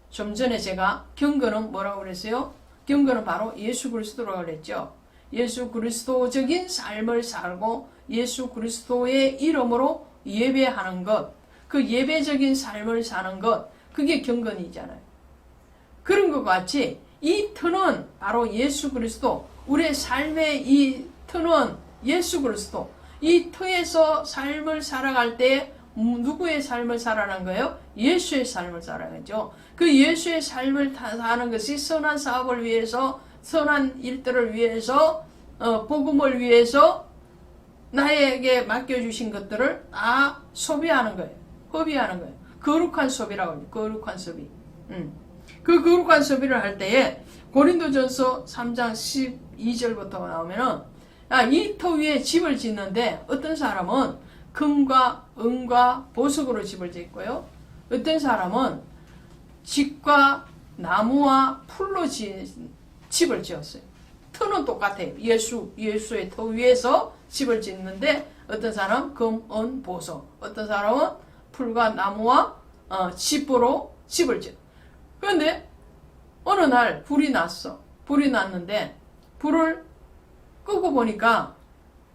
Speaker 1: 좀 전에 제가 경건은 뭐라고 그랬어요? 경건은 바로 예수 그리스도라고 그랬죠. 예수 그리스도적인 삶을 살고 예수 그리스도의 이름으로 예배하는 것, 그 예배적인 삶을 사는 것, 그게 경건이잖아요. 그런 것 같이 이 터는 바로 예수 그리스도, 우리의 삶의 이 터는 예수 그리스도. 이 터에서 삶을 살아갈 때 누구의 삶을 살아가는 거예요? 예수의 삶을 살아가죠. 그 예수의 삶을 사는 것이 선한 사업을 위해서 선한 일들을 위해서 복음을 위해서 나에게 맡겨주신 것들을 다 소비하는 거예요. 허비하는 거예요. 거룩한 소비라고 합니다. 거룩한 소비. 그 거룩한 소비를 할 때에 고린도전서 3장 12절부터 나오면은 이 터 위에 집을 짓는데 어떤 사람은 금과 은과 보석으로 집을 짓고요. 어떤 사람은 집과 나무와 풀로 집을 지었어요. 터는 똑같아요. 예수의 터 위에서 집을 짓는데 어떤 사람은 금, 은, 보석, 어떤 사람은 풀과 나무와 집으로 집을 지어. 그런데 어느 날 불이 났어. 불이 났는데 불을 끄고 보니까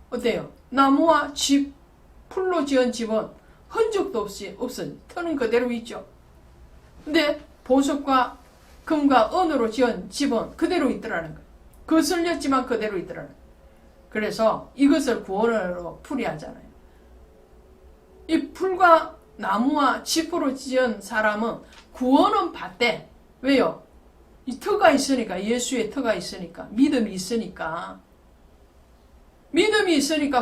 Speaker 1: 어때요? 나무와 집, 풀로 지은 집은 흔적도 없이 없어요. 터는 그대로 있죠. 근데 보석과 금과 은으로 지은 집은 그대로 있더라는 거예요. 거슬렸지만 그대로 있더라는 거예요. 그래서 이것을 구원으로 풀이하잖아요. 이 풀과 나무와 짚으로 지은 사람은 구원은 받되, 왜요? 이 터가 있으니까, 예수의 터가 있으니까, 믿음이 있으니까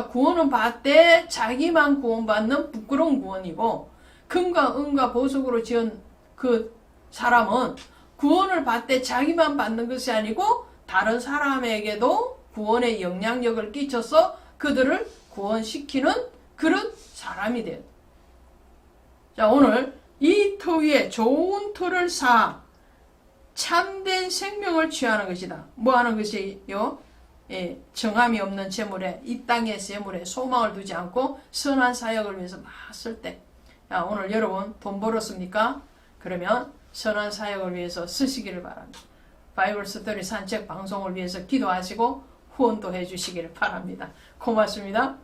Speaker 1: 구원은 받되 자기만 구원받는 부끄러운 구원이고, 금과 은과 보석으로 지은 그 사람은 구원을 받되 자기만 받는 것이 아니고 다른 사람에게도 구원의 영향력을 끼쳐서 그들을 구원시키는 그런 사람이 돼요. 자, 오늘 이 터 위에 좋은 터를 쌓아 참된 생명을 취하는 것이다. 뭐 하는 것이요? 정함이 없는 재물에, 이 땅의 재물에 소망을 두지 않고 선한 사역을 위해서 막 쓸 때. 야, 오늘 여러분 돈 벌었습니까? 그러면 선한 사역을 위해서 쓰시기를 바랍니다. 바이블 스터디 산책 방송을 위해서 기도하시고 후원도 해주시기를 바랍니다. 고맙습니다.